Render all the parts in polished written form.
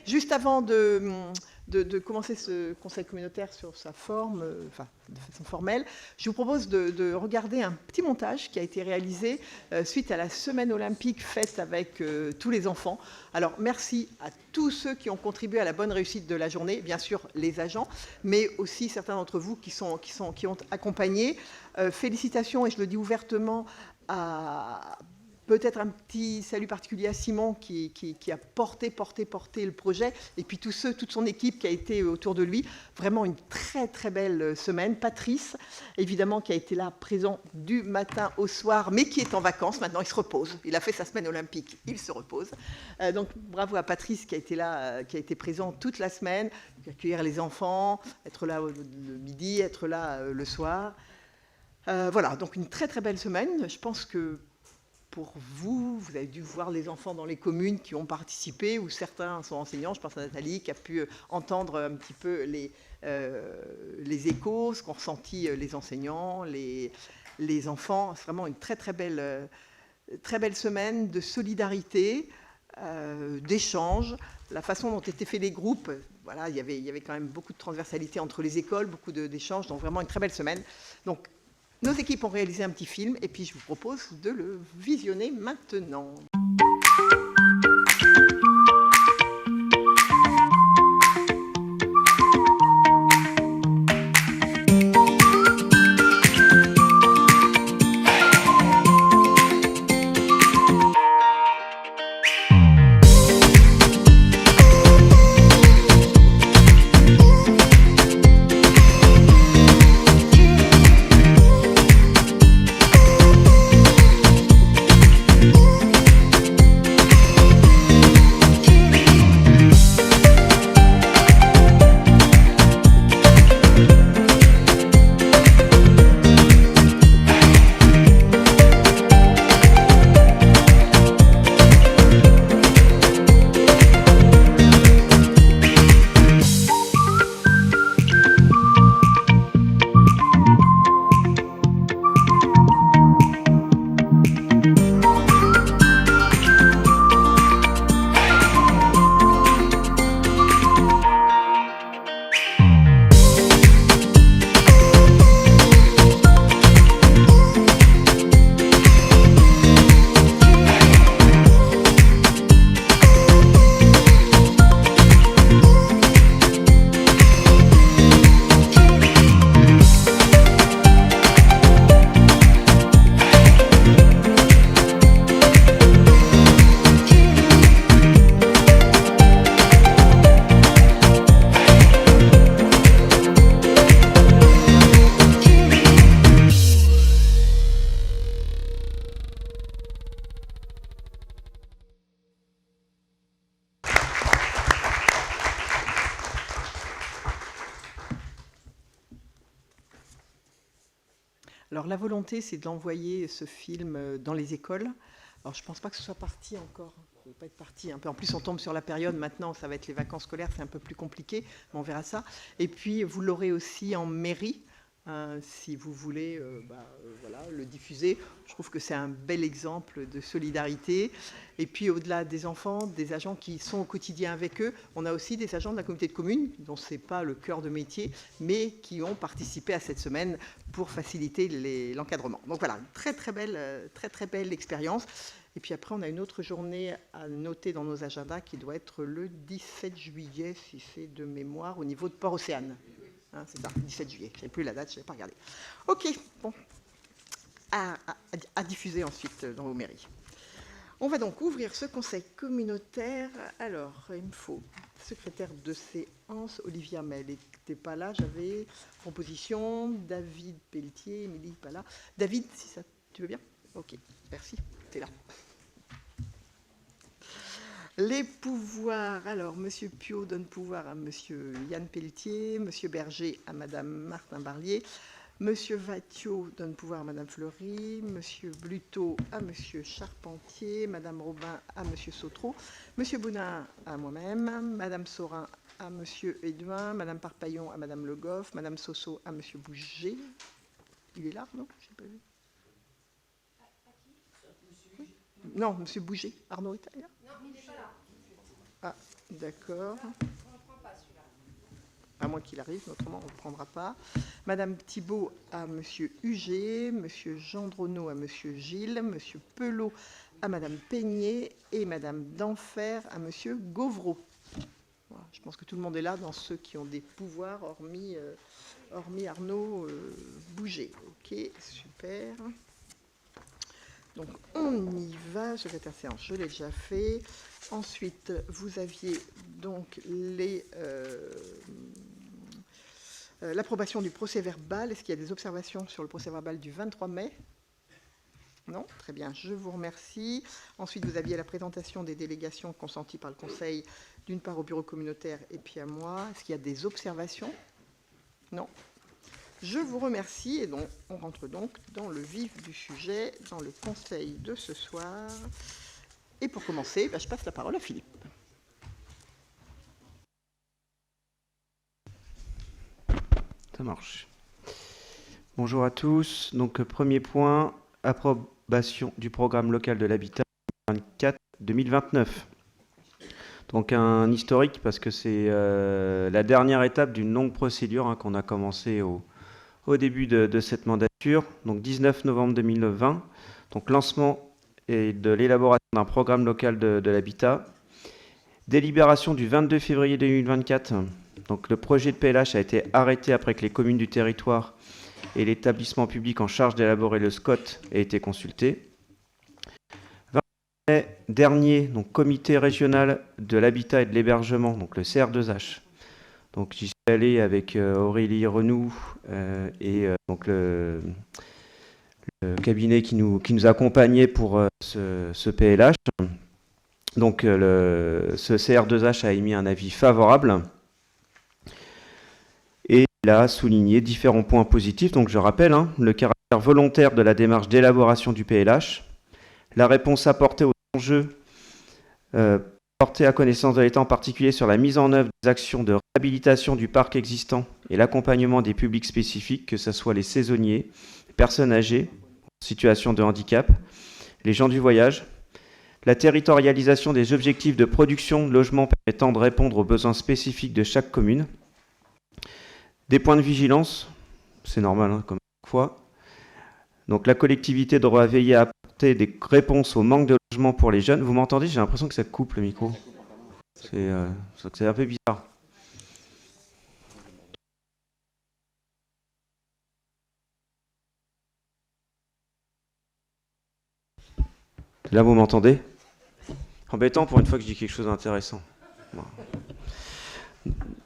Juste avant de commencer ce conseil communautaire sur sa forme, enfin de façon formelle, je vous propose de regarder un petit montage qui a été réalisé suite à la semaine olympique faite avec tous les enfants. Alors merci à tous ceux qui ont contribué à la bonne réussite de la journée, bien sûr les agents, mais aussi certains d'entre vous qui ont accompagné. Félicitations, et je le dis ouvertement, à peut-être un petit salut particulier à Simon qui a porté le projet, et puis toute son équipe qui a été autour de lui. Vraiment une très très belle semaine. Patrice, évidemment, qui a été là, présent du matin au soir, mais qui est en vacances maintenant, il se repose. Il a fait sa semaine olympique, il se repose. Donc bravo à Patrice qui a été là, qui a été présent toute la semaine, accueillir les enfants, être là le midi, être là le soir. Voilà, donc une très très belle semaine. Je pense que pour vous, vous avez dû voir les enfants dans les communes qui ont participé, ou certains sont enseignants. Je pense à Nathalie qui a pu entendre un petit peu les échos, ce qu'ont ressenti les enseignants, les enfants. C'est vraiment une très très belle semaine de solidarité, d'échange, la façon dont étaient faits les groupes. Voilà, il y avait quand même beaucoup de transversalité entre les écoles, beaucoup d'échanges, donc vraiment une très belle semaine. Donc, nos équipes ont réalisé un petit film, et puis je vous propose de le visionner maintenant. Alors la volonté, c'est de l'envoyer, ce film, dans les écoles. Alors je ne pense pas que ce soit parti encore. Ça ne va pas être parti. En plus, on tombe sur la période maintenant, ça va être les vacances scolaires, c'est un peu plus compliqué, mais on verra ça. Et puis, vous l'aurez aussi en mairie, si vous voulez voilà, le diffuser. Je trouve que c'est un bel exemple de solidarité. Et puis, au-delà des enfants, des agents qui sont au quotidien avec eux, on a aussi des agents de la communauté de communes, dont ce n'est pas le cœur de métier, mais qui ont participé à cette semaine pour faciliter l'encadrement. Donc voilà, très très belle expérience. Et puis après, on a une autre journée à noter dans nos agendas qui doit être le 17 juillet, si c'est de mémoire, au niveau de Port-Océane. Hein, c'est ça, 17 juillet. Je n'ai plus la date, je n'ai pas regardé. OK, bon. À diffuser ensuite dans vos mairies. On va donc ouvrir ce conseil communautaire. Alors, il me faut secrétaire de séance, Olivia, mais elle n'était pas là. J'avais proposition, David Pelletier, Émilie, pas là. David, si ça, tu veux bien? OK, merci, tu es là. Les pouvoirs. Alors, M. Piot donne pouvoir à M. Yann Pelletier, M. Berger à Mme Martin Barlier, M. Vattiot donne pouvoir à Mme Fleury, M. Bluteau à M. Charpentier, Mme Robin à M. Sautreau, M. Bounin à moi-même, Mme Saurin à M. Edouin, Mme Parpaillon à Mme Le Goff, Mme Sosso à M. Bouger. Il est là, non? Je n'ai pas vu. Oui. Non, M. Bouger. Arnaud est là? Non, il n'est pas là. Ah, d'accord. À moins qu'il arrive, autrement on ne le prendra pas. Madame Thibault à Monsieur Huget, Monsieur Gendronneau à Monsieur Gilles, Monsieur Pelot à Madame Peigné et Madame Denfer à Monsieur Gauvreau. Voilà, je pense que tout le monde est là dans ceux qui ont des pouvoirs, hormis Arnaud Bouget. Ok, super. Donc on y va, je vais passer en, je l'ai déjà fait. Ensuite, vous aviez donc l'approbation du procès-verbal. Est-ce qu'il y a des observations sur le procès-verbal du 23 mai ? Non ? Très bien, je vous remercie. Ensuite, vous aviez la présentation des délégations consenties par le Conseil, d'une part au bureau communautaire et puis à moi. Est-ce qu'il y a des observations ? Non ? Je vous remercie et donc on rentre donc dans le vif du sujet, dans le conseil de ce soir. Et pour commencer, je passe la parole à Philippe. Ça marche. Bonjour à tous. Donc premier point, approbation du programme local de l'habitat 2024-2029. Donc un historique parce que c'est la dernière étape d'une longue procédure qu'on a commencé au début de cette mandature, donc 19 novembre 2020. Donc lancement et de l'élaboration d'un programme local de l'habitat. Délibération du 22 février 2024. Donc le projet de PLH a été arrêté après que les communes du territoire et l'établissement public en charge d'élaborer le SCOT aient été consultés. 20 mai dernier, donc comité régional de l'habitat et de l'hébergement, donc le CR2H. Donc j'y suis allé avec Aurélie Renoux et donc le cabinet qui nous accompagnait pour ce PLH. Donc ce CR2H a émis un avis favorable et il a souligné différents points positifs. Donc je rappelle le caractère volontaire de la démarche d'élaboration du PLH, la réponse apportée aux enjeux portés à connaissance de l'État, en particulier sur la mise en œuvre des actions de réhabilitation du parc existant et l'accompagnement des publics spécifiques, que ce soit les saisonniers, les personnes âgées en situation de handicap, les gens du voyage, la territorialisation des objectifs de production de logements permettant de répondre aux besoins spécifiques de chaque commune, des points de vigilance, c'est normal comme chaque fois. Donc la collectivité devra veiller à apporter des réponses au manque de logements pour les jeunes. Vous m'entendez ? J'ai l'impression que ça coupe le micro. C'est un peu bizarre. Là, vous m'entendez ? Embêtant pour une fois que je dis quelque chose d'intéressant. Voilà.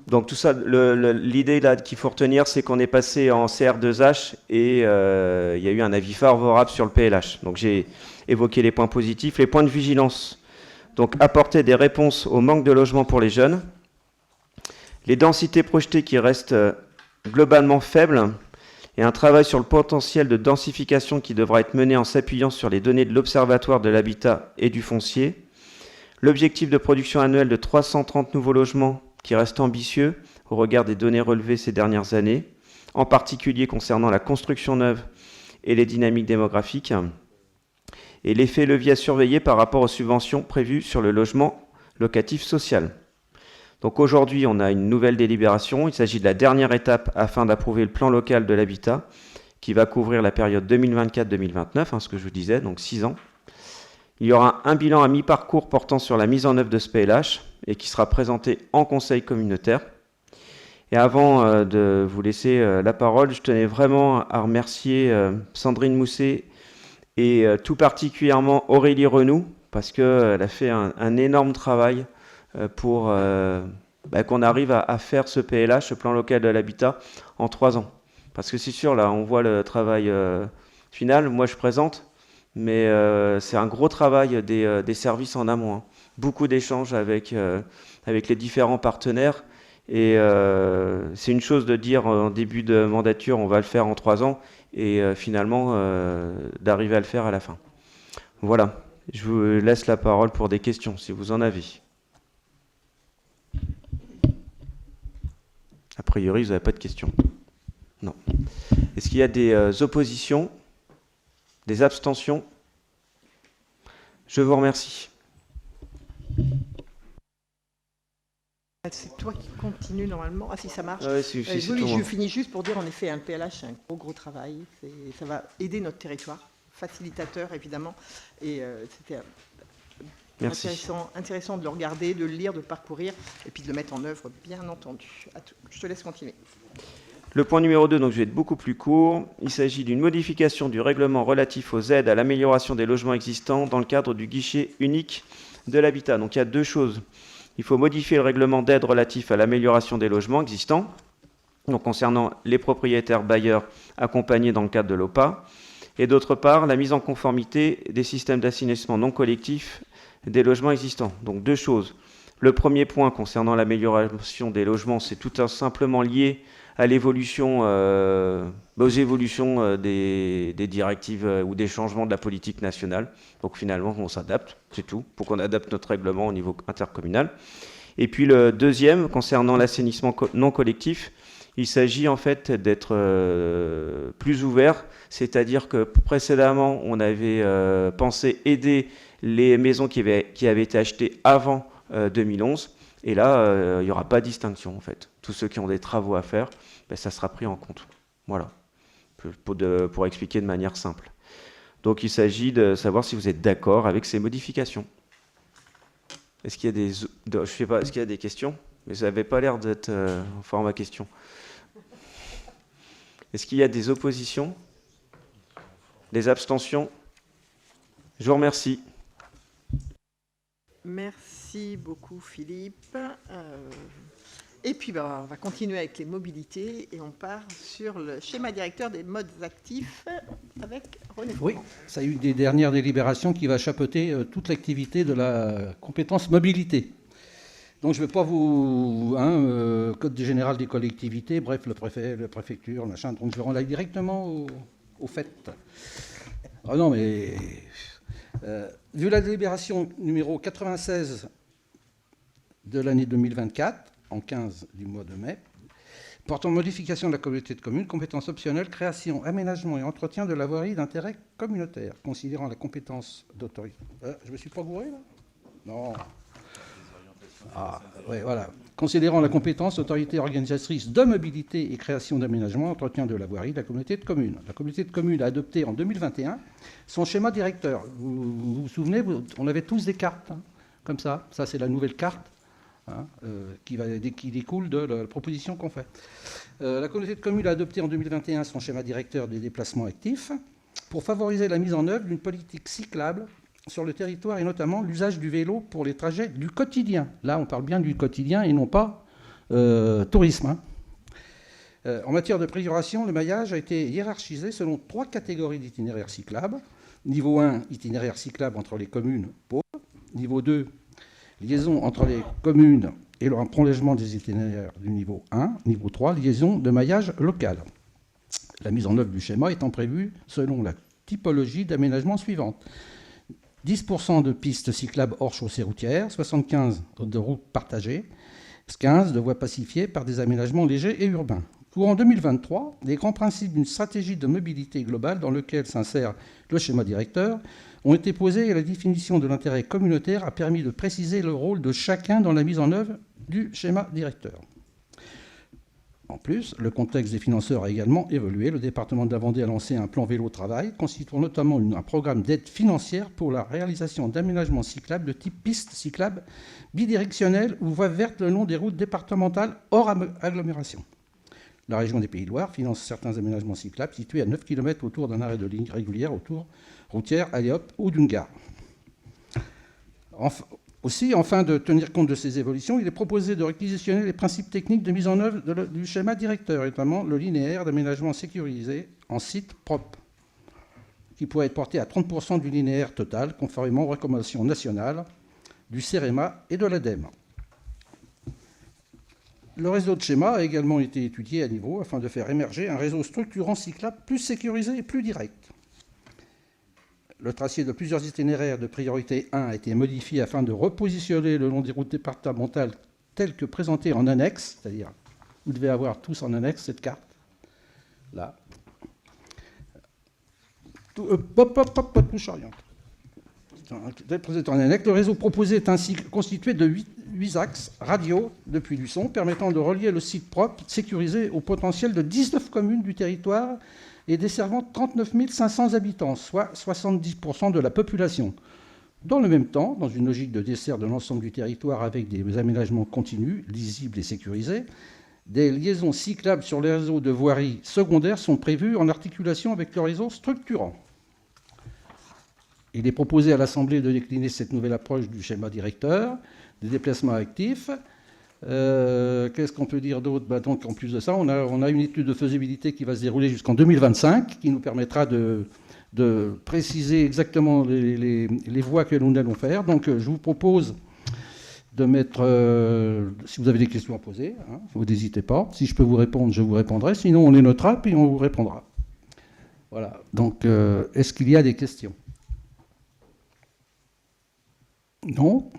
Donc tout ça, l'idée là qu'il faut retenir, c'est qu'on est passé en CR2H et il y a eu un avis favorable sur le PLH. Donc j'ai évoqué les points positifs, les points de vigilance. Donc apporter des réponses au manque de logement pour les jeunes, les densités projetées qui restent globalement faibles et un travail sur le potentiel de densification qui devra être mené en s'appuyant sur les données de l'Observatoire de l'habitat et du foncier. L'objectif de production annuelle de 330 nouveaux logements qui reste ambitieux au regard des données relevées ces dernières années, en particulier concernant la construction neuve et les dynamiques démographiques, et l'effet levier à surveiller par rapport aux subventions prévues sur le logement locatif social. Donc aujourd'hui, on a une nouvelle délibération. Il s'agit de la dernière étape afin d'approuver le plan local de l'habitat qui va couvrir la période 2024-2029, ce que je vous disais, donc 6 ans. Il y aura un bilan à mi-parcours portant sur la mise en œuvre de ce PLH et qui sera présenté en conseil communautaire. Et avant de vous laisser la parole, je tenais vraiment à remercier Sandrine Mousset et tout particulièrement Aurélie Renoux, parce qu'elle a fait un énorme travail pour qu'on arrive à faire ce PLH, ce plan local de l'habitat, en 3 ans. Parce que c'est sûr, là, on voit le travail final. Moi, je présente, mais c'est un gros travail des services en amont. Beaucoup d'échanges avec les différents partenaires. Et c'est une chose de dire en début de mandature, on va le faire en 3 ans, et finalement, d'arriver à le faire à la fin. Voilà, je vous laisse la parole pour des questions, si vous en avez. A priori, vous n'avez pas de questions. Non. Est-ce qu'il y a des oppositions, des abstentions ? Je vous remercie. C'est toi qui continue normalement. Ah si, ça marche. Ouais, si, Oui, c'est tout, je moi. finis juste pour dire, en effet, un PLH, c'est un gros travail. Ça va aider notre territoire, facilitateur évidemment. Et c'était Merci. intéressant de le regarder, de le lire, de le parcourir, et puis de le mettre en œuvre, bien entendu. Je te laisse continuer. Le point numéro 2, donc je vais être beaucoup plus court. Il s'agit d'une modification du règlement relatif aux aides à l'amélioration des logements existants dans le cadre du guichet unique de l'habitat. Donc il y a deux choses. Il faut modifier le règlement d'aide relatif à l'amélioration des logements existants, donc concernant les propriétaires bailleurs accompagnés dans le cadre de l'OPA, et d'autre part, la mise en conformité des systèmes d'assainissement non collectif des logements existants. Donc deux choses. Le premier point concernant l'amélioration des logements, c'est tout simplement lié à l'évolution, aux évolutions des directives ou des changements de la politique nationale. Donc finalement, on s'adapte, c'est tout, pour qu'on adapte notre règlement au niveau intercommunal. Et puis le deuxième, concernant l'assainissement non collectif, il s'agit en fait d'être plus ouvert, c'est-à-dire que précédemment, on avait pensé aider les maisons qui avaient été achetées avant 2011. Et là, il n'y aura pas de distinction, en fait. Tous ceux qui ont des travaux à faire, ben, ça sera pris en compte. Voilà, pour expliquer de manière simple. Donc, il s'agit de savoir si vous êtes d'accord avec ces modifications. Est-ce qu'il y a je sais pas, est-ce qu'il y a des questions? Mais ça n'avait pas l'air d'être en format question. Est-ce qu'il y a des oppositions? Des abstentions? Je vous remercie. Merci beaucoup, Philippe. Et puis, on va continuer avec les mobilités et on part sur le schéma directeur des modes actifs avec René. Oui, ça a eu des dernières délibérations qui va chapeauter toute l'activité de la compétence mobilité. Donc je ne vais pas vous... Code général des collectivités, bref, le préfet, la préfecture, machin. Donc je vais en aller directement au fait. Ah non, mais... vu la délibération numéro 96 de l'année 2024, en 15 du mois de mai, portant modification de la communauté de communes, compétence optionnelle, création, aménagement et entretien de la voirie d'intérêt communautaire, considérant la compétence d'autorité... je ne me suis pas gouré, là? Non. Ah, oui, voilà. Considérant la compétence autorité organisatrice de mobilité et création d'aménagement, entretien de la voirie de la communauté de communes. La communauté de communes a adopté en 2021 son schéma directeur. Vous vous souvenez, on avait tous des cartes, comme ça. Ça, c'est la nouvelle carte qui découle de la proposition qu'on fait. La communauté de communes a adopté en 2021 son schéma directeur des déplacements actifs pour favoriser la mise en œuvre d'une politique cyclable sur le territoire et notamment l'usage du vélo pour les trajets du quotidien. Là, on parle bien du quotidien et non pas tourisme. En matière de priorisation, le maillage a été hiérarchisé selon 3 catégories d'itinéraires cyclables. Niveau 1, itinéraire cyclable entre les communes pauvres. Niveau 2, liaison entre les communes et leur prolongement des itinéraires du niveau 1. Niveau 3, liaison de maillage local. La mise en œuvre du schéma étant prévue selon la typologie d'aménagement suivante. 10% de pistes cyclables hors chaussée routière, 75% de routes partagées, 15% de voies pacifiées par des aménagements légers et urbains. Pour en 2023, les grands principes d'une stratégie de mobilité globale dans lequel s'insère le schéma directeur ont été posés et la définition de l'intérêt communautaire a permis de préciser le rôle de chacun dans la mise en œuvre du schéma directeur. En plus, le contexte des financeurs a également évolué. Le département de la Vendée a lancé un plan vélo-travail, constituant notamment un programme d'aide financière pour la réalisation d'aménagements cyclables de type piste cyclable bidirectionnelle ou voie verte le long des routes départementales hors agglomération. La région des Pays de Loire finance certains aménagements cyclables situés à 9 km autour d'un arrêt de ligne régulière routière, allez hop, ou d'une gare. Aussi, afin de tenir compte de ces évolutions, il est proposé de réquisitionner les principes techniques de mise en œuvre du schéma directeur, notamment le linéaire d'aménagement sécurisé en site propre, qui pourrait être porté à 30% du linéaire total, conformément aux recommandations nationales du CEREMA et de l'ADEME. Le réseau de schéma a également été étudié à niveau afin de faire émerger un réseau structurant cyclable plus sécurisé et plus direct. Le tracé de plusieurs itinéraires de priorité 1 a été modifié afin de repositionner le long des routes départementales telles que présentées en annexe, c'est-à-dire, vous devez avoir tous en annexe cette carte, là. Touche oriente. Le réseau proposé est ainsi constitué de 8 axes radio depuis Luçon, permettant de relier le site propre sécurisé au potentiel de 19 communes du territoire et desservant 39 500 habitants, soit 70% de la population. Dans le même temps, dans une logique de dessert de l'ensemble du territoire avec des aménagements continus, lisibles et sécurisés, des liaisons cyclables sur les réseaux de voirie secondaires sont prévues en articulation avec le réseau structurant. Il est proposé à l'Assemblée de décliner cette nouvelle approche du schéma directeur, des déplacements actifs. Qu'est-ce qu'on peut dire d'autre? Donc, en plus de ça, on a une étude de faisabilité qui va se dérouler jusqu'en 2025, qui nous permettra de préciser exactement les voies que nous allons faire. Donc, je vous propose de mettre, si vous avez des questions à poser, hein, vous n'hésitez pas. Si je peux vous répondre, je vous répondrai. Sinon, on les notera, puis on vous répondra. Voilà. Donc, est-ce qu'il y a des questions? Non.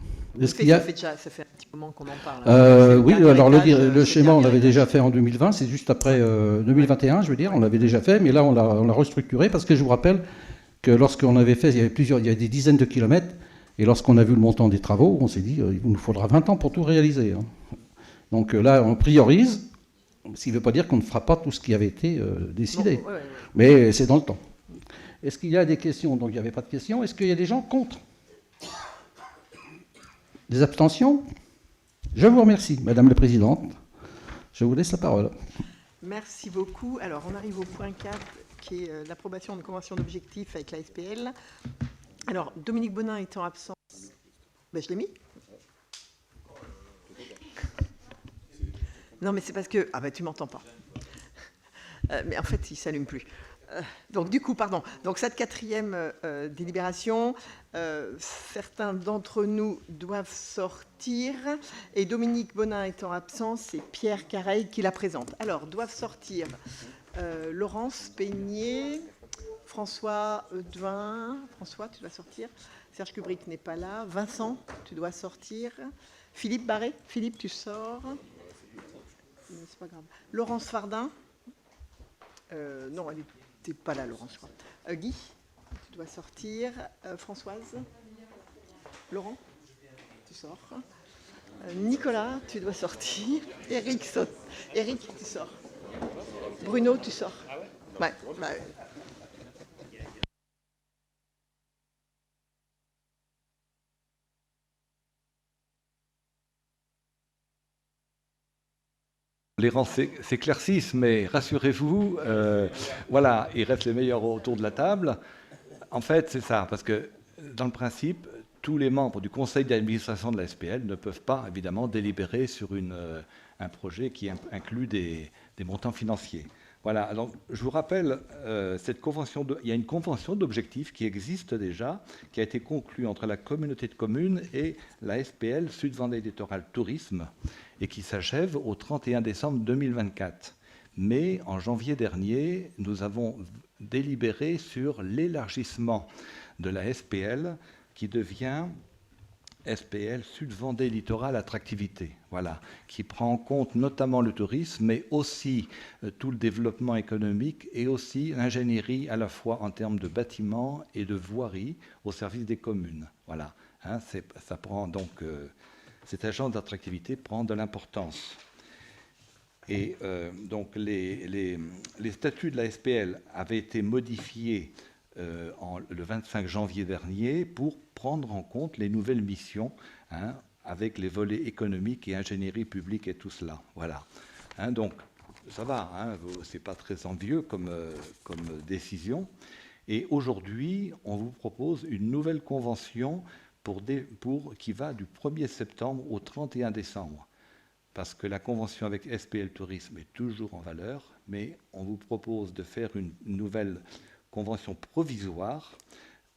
Ça fait un petit moment qu'on en parle. Oui, alors le schéma, on l'avait déjà fait en 2020, c'est juste après 2021, je veux dire, on l'avait déjà fait, mais là, on l'a restructuré parce que je vous rappelle que lorsqu'on avait fait, il y avait des dizaines de kilomètres, et lorsqu'on a vu le montant des travaux, on s'est dit, il nous faudra 20 ans pour tout réaliser. Hein. Donc là, on priorise, ce qui ne veut pas dire qu'on ne fera pas tout ce qui avait été décidé, Bon, ouais. Mais c'est dans le temps. Est-ce qu'il y a des questions? Donc il n'y avait pas de questions. Est-ce qu'il y a des gens contre? Des abstentions? Je vous remercie, Madame la Présidente. Je vous laisse la parole. Merci beaucoup. Alors, on arrive au point 4, qui est l'approbation de convention d'objectifs avec la SPL. Alors, Dominique Bonin étant absent... Ben, je l'ai mis. Non, mais c'est parce que... Ah ben, tu m'entends pas. Mais en fait, il ne s'allume plus. Donc, du coup, pardon. Donc, cette quatrième délibération, certains d'entre nous doivent sortir. Et Dominique Bonin étant absent, c'est Pierre Careil qui la présente. Alors, doivent sortir Laurence Peigné, François Eudouin. François, tu dois sortir. Serge Kubrick n'est pas là. Vincent, tu dois sortir. Philippe Barré. Philippe, tu sors. C'est pas grave. Laurence Fardin. Non, elle n'était pas là, Laurence. Guy, tu dois sortir. Françoise. Laurent, tu sors. Nicolas, tu dois sortir. Eric, tu sors. Bruno, tu sors. Ouais. Les rangs s'éclaircissent, mais rassurez-vous, voilà, il reste les meilleurs autour de la table. En fait, c'est ça, parce que dans le principe, tous les membres du conseil d'administration de la SPL ne peuvent pas, évidemment, délibérer sur un projet qui inclut des montants financiers. Voilà, alors je vous rappelle, il y a une convention d'objectifs qui existe déjà, qui a été conclue entre la communauté de communes et la SPL Sud-Vendée Littoral Tourisme, et qui s'achève au 31 décembre 2024. Mais en janvier dernier, nous avons délibéré sur l'élargissement de la SPL qui devient SPL Sud-Vendée Littoral Attractivité, voilà, qui prend en compte notamment le tourisme, mais aussi tout le développement économique et aussi l'ingénierie à la fois en termes de bâtiments et de voiries au service des communes. Voilà, hein, ça prend donc cette agence d'attractivité prend de l'importance. Et donc les statuts de la SPL avaient été modifiés le 25 janvier dernier pour prendre en compte les nouvelles missions, hein, avec les volets économiques et ingénierie publique et tout cela. Voilà. Hein, donc, ça va, hein, c'est pas très envieux comme décision. Et aujourd'hui, on vous propose une nouvelle convention qui va du 1er septembre au 31 décembre. Parce que la convention avec SPL Tourisme est toujours en valeur, mais on vous propose de faire une nouvelle convention provisoire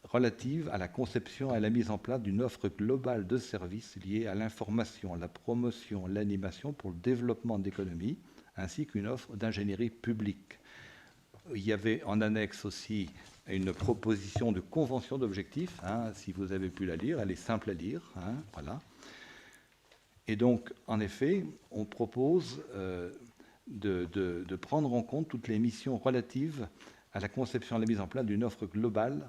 relative à la conception et à la mise en place d'une offre globale de services liée à l'information, la promotion, l'animation pour le développement d'économie, ainsi qu'une offre d'ingénierie publique. Il y avait en annexe aussi une proposition de convention d'objectifs, hein, si vous avez pu la lire, elle est simple à lire, hein, voilà. Et donc, en effet, on propose de prendre en compte toutes les missions relatives à la conception et à la mise en place d'une offre globale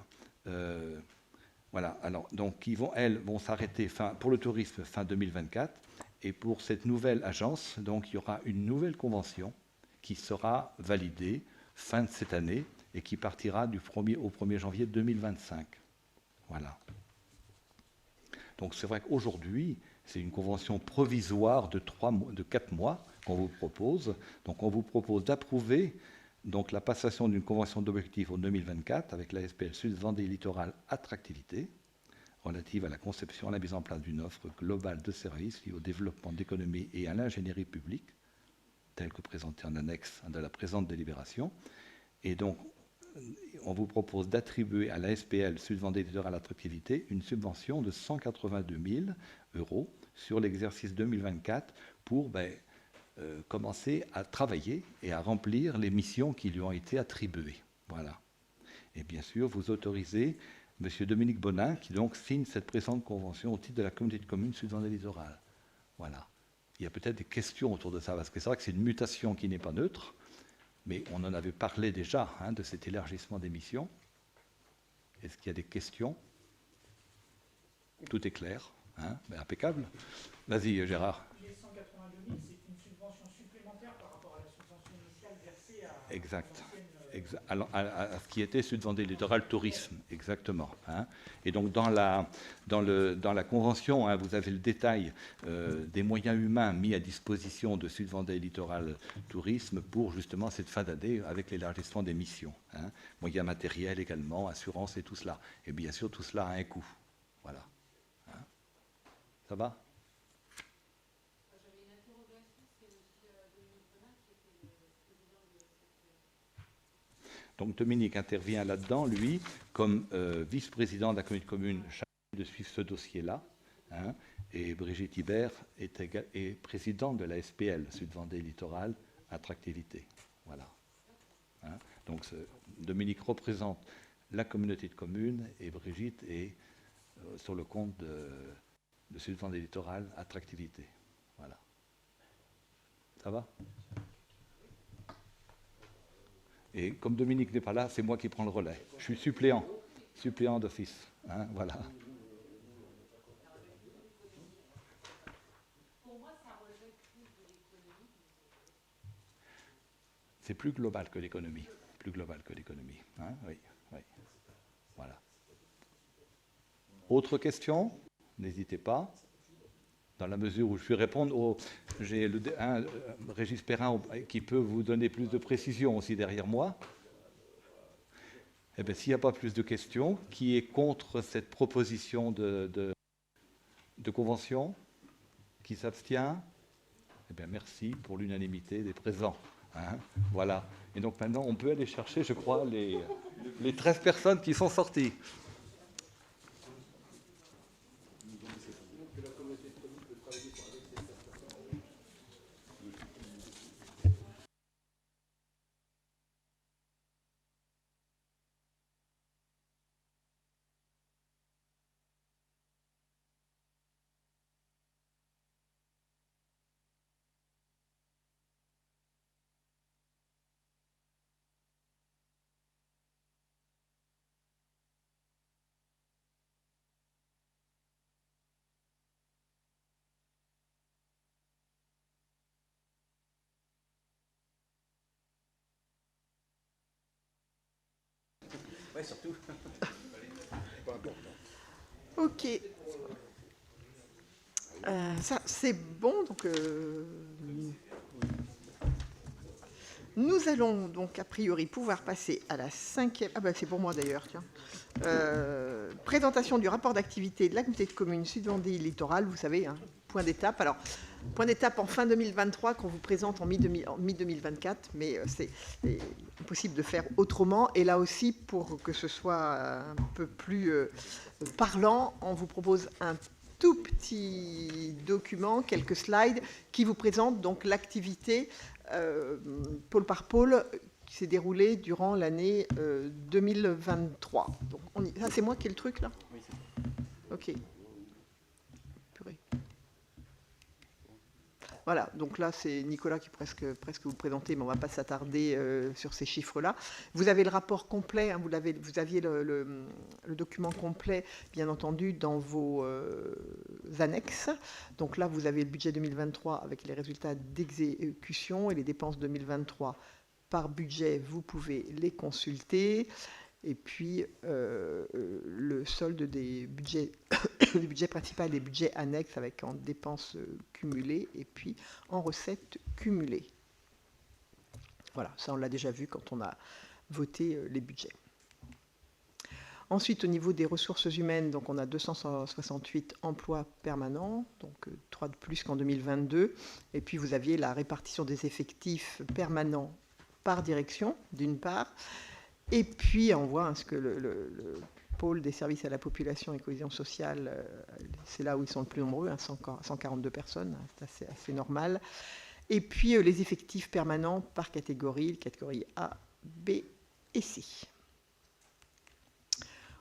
Voilà, alors, donc elles vont s'arrêter pour le tourisme fin 2024, et pour cette nouvelle agence, donc il y aura une nouvelle convention qui sera validée fin de cette année et qui partira du 1er au 1er janvier 2025. Voilà. Donc c'est vrai qu'aujourd'hui, c'est une convention provisoire de 4 mois qu'on vous propose. Donc on vous propose d'approuver donc la passation d'une convention d'objectifs en 2024 avec la SPL Sud Vendée Littoral Attractivité, relative à la conception et à la mise en place d'une offre globale de services liée au développement d'économie et à l'ingénierie publique, telle que présentée en annexe de la présente délibération. Et donc, on vous propose d'attribuer à la SPL Sud Vendée Littoral Attractivité une subvention de 182 000 € sur l'exercice 2024 pour commencer à travailler et à remplir les missions qui lui ont été attribuées. Voilà. Et bien sûr, vous autorisez M. Dominique Bonin, qui donc signe cette présente convention au titre de la communauté de communes Sud Vendée Littoral. Voilà. Il y a peut-être des questions autour de ça, parce que c'est vrai que c'est une mutation qui n'est pas neutre, mais on en avait parlé déjà de cet élargissement des missions. Est-ce qu'il y a des questions? Tout est clair, impeccable. Vas-y, Gérard. Les 182 000, c'est une subvention supplémentaire par rapport à la subvention initiale versée à... Exact. À ce qui était Sud Vendée Littoral Tourisme, exactement. Et donc dans la convention, vous avez le détail des moyens humains mis à disposition de Sud Vendée Littoral Tourisme pour justement cette fin d'année avec l'élargissement des missions. Moyens matériels également, assurance et tout cela. Et bien sûr, tout cela a un coût. Voilà. Ça va ? Donc Dominique intervient là-dedans, lui, comme vice-président de la communauté de communes, chargé de suivre ce dossier-là. Et Brigitte Hibert est présidente de la SPL, Sud Vendée Littoral Attractivité. Voilà. Donc Dominique représente la communauté de communes et Brigitte est sur le compte de Sud Vendée Littoral Attractivité. Voilà. Ça va ? Et comme Dominique n'est pas là, c'est moi qui prends le relais. Je suis suppléant d'office. Voilà. Pour moi, ça relève plus de l'économie. C'est plus global que l'économie. Plus global que l'économie. Oui. Voilà. Autre question? N'hésitez pas. Dans la mesure où je vais répondre, j'ai Régis Perrin qui peut vous donner plus de précision aussi derrière moi. Eh bien, s'il n'y a pas plus de questions, qui est contre cette proposition de convention? Qui s'abstient? Eh bien, merci pour l'unanimité des présents. Voilà. Et donc maintenant, on peut aller chercher, je crois, les 13 personnes qui sont sorties. Ouais, surtout. Ok. Ça, c'est bon. Donc, nous allons donc a priori pouvoir passer à la 5e. Ah ben c'est pour moi d'ailleurs, tiens. Présentation du rapport d'activité de la communauté de communes Sud Vendée Littoral. Vous savez, point d'étape. Alors, point d'étape en fin 2023 qu'on vous présente en mi-2024, mais c'est impossible de faire autrement. Et là aussi, pour que ce soit un peu plus parlant, on vous propose un tout petit document, quelques slides, qui vous présentent donc l'activité pôle par pôle qui s'est déroulée durant l'année 2023. Donc, ça, c'est moi qui ai le truc, là? Oui, c'est ça. Ok. Purée. Voilà, donc là, c'est Nicolas qui presque vous présenter, mais on ne va pas s'attarder sur ces chiffres-là. Vous avez le rapport complet, hein, vous aviez le document complet, bien entendu, dans vos annexes. Donc là, vous avez le budget 2023 avec les résultats d'exécution et les dépenses 2023 par budget, vous pouvez les consulter. Et puis, le solde des budgets, du budget principal et des budgets annexes avec en dépenses cumulées et puis en recettes cumulées. Voilà, ça on l'a déjà vu quand on a voté les budgets. Ensuite, au niveau des ressources humaines, donc on a 268 emplois permanents, donc 3 de plus qu'en 2022. Et puis, vous aviez la répartition des effectifs permanents par direction, d'une part. Et puis, on voit ce que le pôle des services à la population et cohésion sociale, c'est là où ils sont le plus nombreux, 142 personnes, c'est assez normal. Et puis, les effectifs permanents par catégorie A, B et C.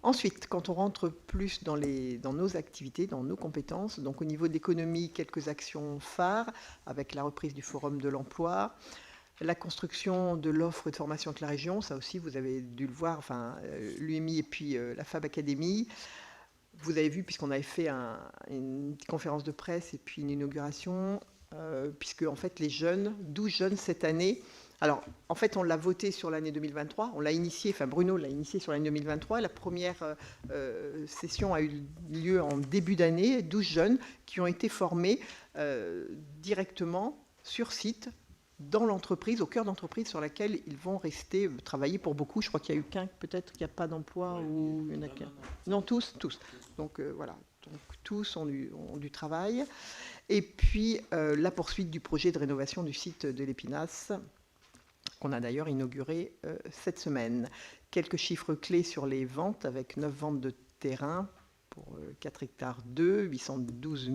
Ensuite, quand on rentre plus dans nos activités, dans nos compétences, donc au niveau de l'économie, quelques actions phares, avec la reprise du Forum de l'emploi, la construction de l'offre de formation de la région, ça aussi vous avez dû le voir, enfin, l'UMI et puis la Fab Academy. Vous avez vu, puisqu'on avait fait une conférence de presse et puis une inauguration, puisque en fait les jeunes, 12 jeunes cette année, alors en fait on l'a voté sur l'année 2023, on l'a initié, enfin Bruno l'a initié sur l'année 2023, la première session a eu lieu en début d'année, 12 jeunes qui ont été formés directement sur site, dans l'entreprise, au cœur d'entreprise sur laquelle ils vont rester travailler pour beaucoup. Je crois qu'il y a eu qu'un, peut-être qu'il n'y a pas d'emploi ou il y en a qu'un. Non, tous. Donc voilà, donc, tous ont du travail. Et puis la poursuite du projet de rénovation du site de l'Épinasse, qu'on a d'ailleurs inauguré cette semaine. Quelques chiffres clés sur les ventes, avec 9 ventes de terrain pour 4 hectares 2, 812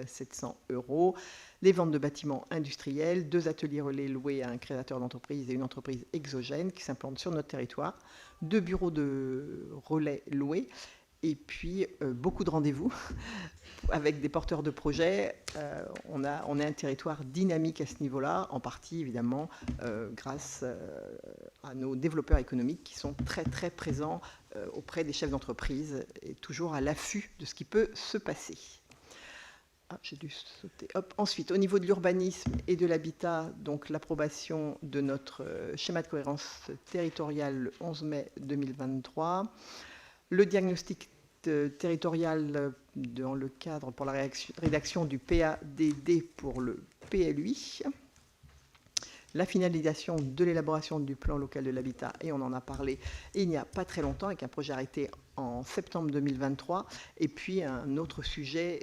700 €. Les ventes de bâtiments industriels, 2 ateliers relais loués à un créateur d'entreprise et une entreprise exogène qui s'implantent sur notre territoire, 2 bureaux de relais loués, et puis beaucoup de rendez-vous avec des porteurs de projets. On est un territoire dynamique à ce niveau-là, en partie évidemment grâce à nos développeurs économiques qui sont très très présents auprès des chefs d'entreprise et toujours à l'affût de ce qui peut se passer. Ah, j'ai dû sauter. Hop. Ensuite, au niveau de l'urbanisme et de l'habitat, donc l'approbation de notre schéma de cohérence territoriale le 11 mai 2023, le diagnostic territorial dans le cadre pour la rédaction du PADD pour le PLUI, la finalisation de l'élaboration du plan local de l'habitat, et on en a parlé il n'y a pas très longtemps avec un projet arrêté en septembre 2023, et puis un autre sujet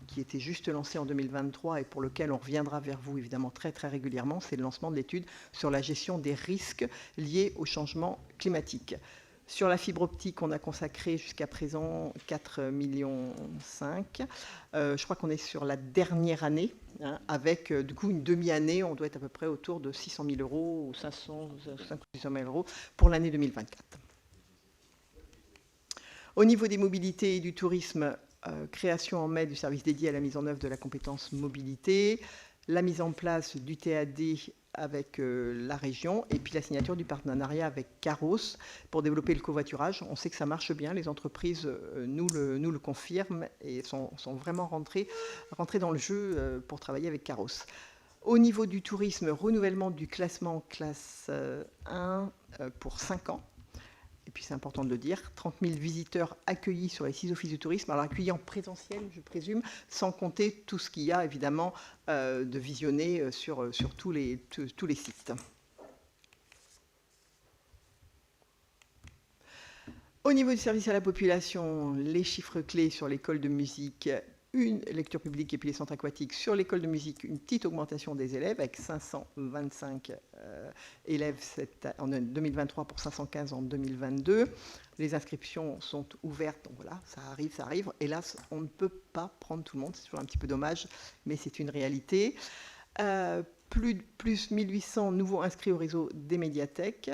qui était juste lancé en 2023 et pour lequel on reviendra vers vous évidemment très très régulièrement, c'est le lancement de l'étude sur la gestion des risques liés au changement climatique. Sur la fibre optique, on a consacré jusqu'à présent 4,5 millions. Je crois qu'on est sur la dernière année, hein, avec du coup une demi-année, on doit être à peu près autour de 600 000 € ou 500 ou 600 000 € pour l'année 2024. Au niveau des mobilités et du tourisme, création en mai du service dédié à la mise en œuvre de la compétence mobilité, la mise en place du TAD avec la région et puis la signature du partenariat avec Caros pour développer le covoiturage. On sait que ça marche bien, les entreprises nous le confirment et sont vraiment rentrées dans le jeu pour travailler avec Caros. Au niveau du tourisme, renouvellement du classement classe 1 pour 5 ans. Et puis c'est important de le dire, 30 000 visiteurs accueillis sur les 6 offices du tourisme, alors accueillis en présentiel, je présume, sans compter tout ce qu'il y a évidemment de visionner sur tous les sites. Au niveau du service à la population, les chiffres clés sur l'école de musique, une lecture publique et puis les centres aquatiques. Sur l'école de musique, une petite augmentation des élèves avec 525 élèves en 2023 pour 515 en 2022. Les inscriptions sont ouvertes, donc voilà, ça arrive. Hélas, on ne peut pas prendre tout le monde, c'est toujours un petit peu dommage, mais c'est une réalité. Plus 1800 nouveaux inscrits au réseau des médiathèques.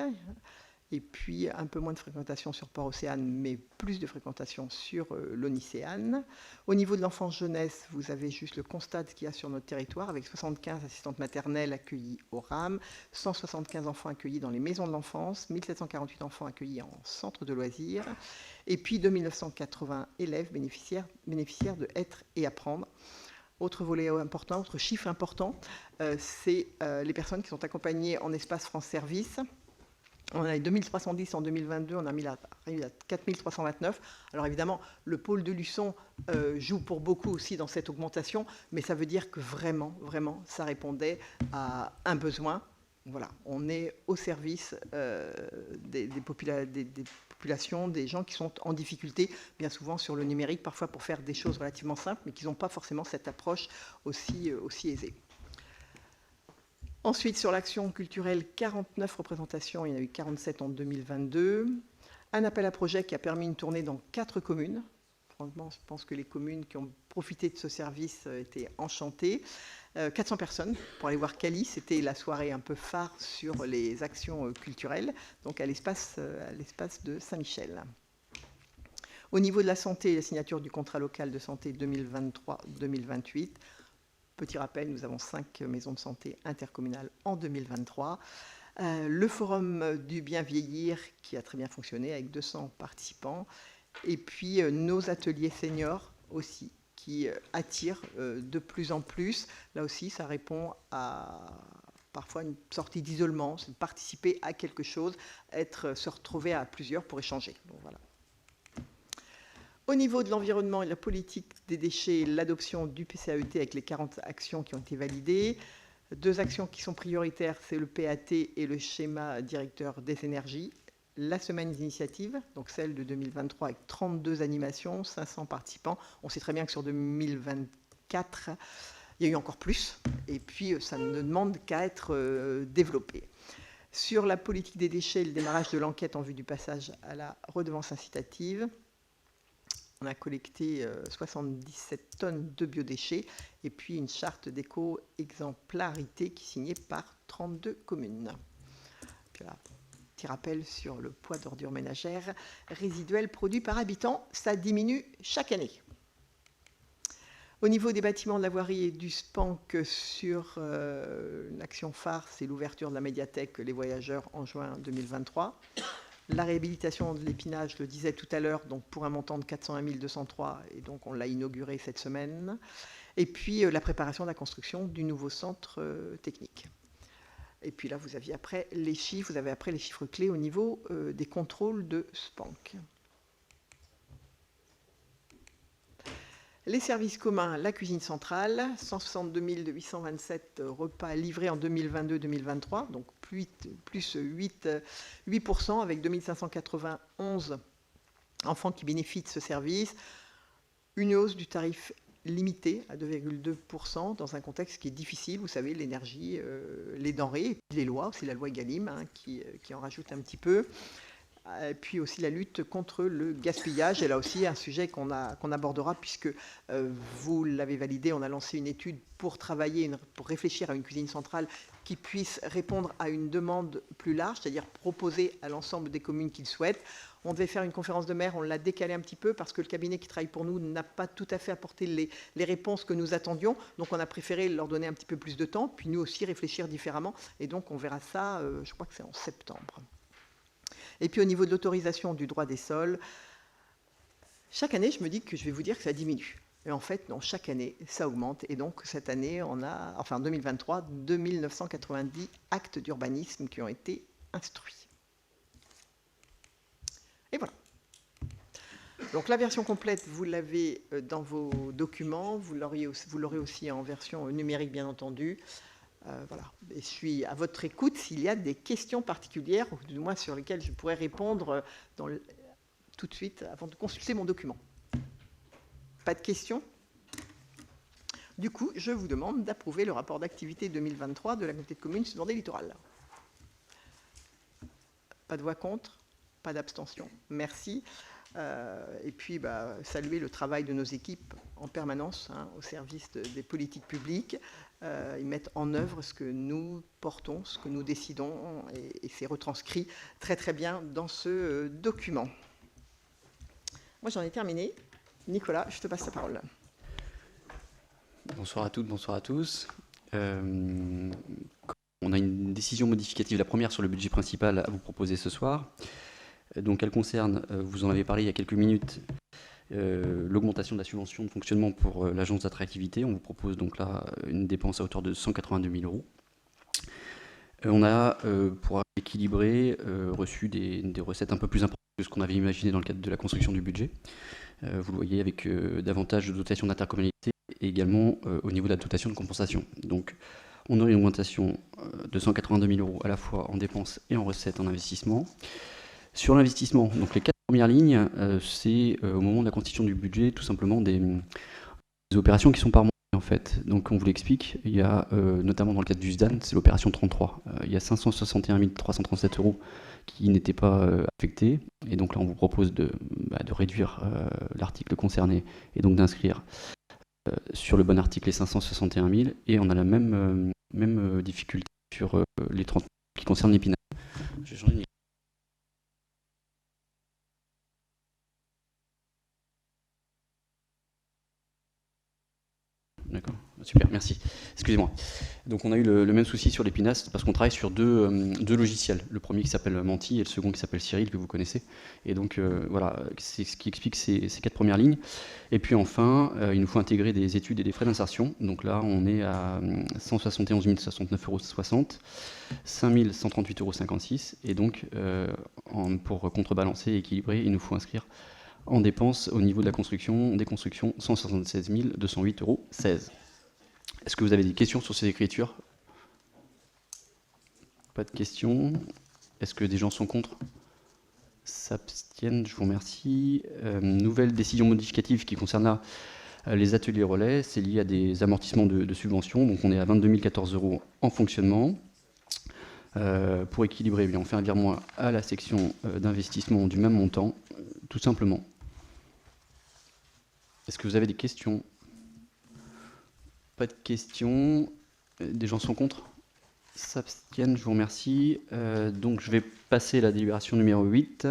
et puis un peu moins de fréquentation sur Port-Océane, mais plus de fréquentation sur l'Onicéane. Au niveau de l'enfance-jeunesse, vous avez juste le constat de ce qu'il y a sur notre territoire, avec 75 assistantes maternelles accueillies au RAM, 175 enfants accueillis dans les maisons de l'enfance, 1748 enfants accueillis en centre de loisirs, et puis 2980 élèves bénéficiaires de Être et Apprendre. Autre volet important, autre chiffre important, c'est les personnes qui sont accompagnées en espace France Service. On a eu 2310 en 2022, on a mis arrivé à 4329. Alors évidemment, le pôle de Luçon joue pour beaucoup aussi dans cette augmentation, mais ça veut dire que vraiment, ça répondait à un besoin. Voilà, on est au service des populations, des gens qui sont en difficulté, bien souvent sur le numérique, parfois pour faire des choses relativement simples, mais qui n'ont pas forcément cette approche aussi aisée. Ensuite, sur l'action culturelle, 49 représentations, il y en a eu 47 en 2022. Un appel à projet qui a permis une tournée dans 4 communes. Franchement, je pense que les communes qui ont profité de ce service étaient enchantées. 400 personnes pour aller voir Cali, c'était la soirée un peu phare sur les actions culturelles, donc à l'espace de Saint-Michel. Au niveau de la santé, la signature du contrat local de santé 2023-2028. Petit rappel, nous avons 5 maisons de santé intercommunales en 2023. Le forum du bien vieillir qui a très bien fonctionné avec 200 participants. Et puis nos ateliers seniors aussi qui attirent de plus en plus. Là aussi, ça répond à parfois une sortie d'isolement, c'est de participer à quelque chose, se retrouver à plusieurs pour échanger. Donc, voilà. Au niveau de l'environnement et de la politique des déchets, l'adoption du PCAET avec les 40 actions qui ont été validées. 2 actions qui sont prioritaires, c'est le PAT et le schéma directeur des énergies. La semaine d'initiative, donc celle de 2023 avec 32 animations, 500 participants. On sait très bien que sur 2024, il y a eu encore plus. Et puis, ça ne demande qu'à être développé. Sur la politique des déchets, le démarrage de l'enquête en vue du passage à la redevance incitative. On a collecté 77 tonnes de biodéchets et puis une charte d'éco-exemplarité qui est signée par 32 communes. Puis là, petit rappel sur le poids d'ordures ménagères résiduelles produits par habitant, ça diminue chaque année. Au niveau des bâtiments de la voirie et du SPANC, sur une action phare, c'est l'ouverture de la médiathèque Les Voyageurs en juin 2023. La réhabilitation de l'épinage, je le disais tout à l'heure, donc pour un montant de 401 203, et donc on l'a inauguré cette semaine. Et puis la préparation de la construction du nouveau centre technique. Et puis là, vous aviez après les chiffres, clés au niveau des contrôles de SPANC. Les services communs, la cuisine centrale, 162 827 repas livrés en 2022-2023, donc plus 8% avec 2591 enfants qui bénéficient de ce service. Une hausse du tarif limité à 2,2% dans un contexte qui est difficile, vous savez, l'énergie, les denrées, et puis les lois, aussi la loi Egalim qui en rajoute un petit peu. Et puis aussi la lutte contre le gaspillage. Et là aussi, un sujet qu'on abordera puisque vous l'avez validé, on a lancé une étude pour réfléchir à une cuisine centrale qui puisse répondre à une demande plus large, c'est-à-dire proposer à l'ensemble des communes qui le souhaitent. On devait faire une conférence de maire, on l'a décalé un petit peu parce que le cabinet qui travaille pour nous n'a pas tout à fait apporté les réponses que nous attendions. Donc on a préféré leur donner un petit peu plus de temps, puis nous aussi réfléchir différemment. Et donc on verra ça, je crois que c'est en septembre. Et puis au niveau de l'autorisation du droit des sols, chaque année, je me dis que je vais vous dire que ça diminue. Et en fait, non, chaque année, ça augmente. Et donc cette année, on a, en 2023, 2990 actes d'urbanisme qui ont été instruits. Et voilà. Donc la version complète, vous l'avez dans vos documents, vous l'aurez aussi en version numérique, bien entendu. Voilà. Et je suis à votre écoute s'il y a des questions particulières, ou du moins sur lesquelles je pourrais répondre tout de suite avant de consulter mon document. Pas de questions? Du coup, je vous demande d'approuver le rapport d'activité 2023 de la communauté de communes Sud-Vendée Littoral. Pas de voix contre? Pas d'abstention? Merci. Et puis, saluer le travail de nos équipes en permanence au service des politiques publiques. ils mettent en œuvre ce que nous portons, ce que nous décidons, et c'est retranscrit très très bien dans ce document. Moi, j'en ai terminé. Nicolas, je te passe la parole. Bonsoir à toutes, bonsoir à tous. On a une décision modificative, la première sur le budget principal, à vous proposer ce soir. Donc elle concerne, vous en avez parlé il y a quelques minutes, l'augmentation de la subvention de fonctionnement pour l'agence d'attractivité. On vous propose donc là une dépense à hauteur de 182 000 euros. On a, pour équilibrer, reçu des recettes un peu plus importantes que ce qu'on avait imaginé dans le cadre de la construction du budget. Vous le voyez avec davantage de dotation d'intercommunalité et également au niveau de la dotation de compensation. Donc on aurait une augmentation de 182 000 euros à la fois en dépenses et en recettes en investissement. Sur l'investissement, donc les 4 premières lignes, c'est au moment de la constitution du budget tout simplement des opérations qui sont par mois en fait. Donc on vous l'explique, il y a notamment dans le cadre du SDAN, c'est l'opération 33, il y a 561 337 euros qui n'étaient pas affectés. Et donc là on vous propose de réduire l'article concerné et donc d'inscrire sur le bon article les 561 000 et on a la même difficulté sur les 30 000 qui concernent l'épinal. Je vais changer de D'accord, super, merci. Excusez-moi. Donc on a eu le même souci sur l'Épinasse parce qu'on travaille sur deux logiciels. Le premier qui s'appelle Menti et le second qui s'appelle Cyril, que vous connaissez. Et donc voilà, c'est ce qui explique ces 4 premières lignes. Et puis enfin, il nous faut intégrer des études et des frais d'insertion. Donc là, on est à 171 069,60 euros, 5 138,56 euros. Et donc, pour contrebalancer et équilibrer, il nous faut inscrire en dépenses au niveau de la construction, des constructions, 176 208,16 euros. Est-ce que vous avez des questions sur ces écritures? Pas de questions. Est-ce que des gens sont contre? S'abstiennent, je vous remercie. Nouvelle décision modificative qui concerne là les ateliers relais, c'est lié à des amortissements de subventions. Donc on est à 22 014 euros en fonctionnement. Pour équilibrer, on fait un virement à la section d'investissement du même montant, tout simplement. Est-ce que vous avez des questions? Pas de questions. Des gens sont contre? S'abstiennent, je vous remercie. Donc je vais passer à la délibération numéro 8.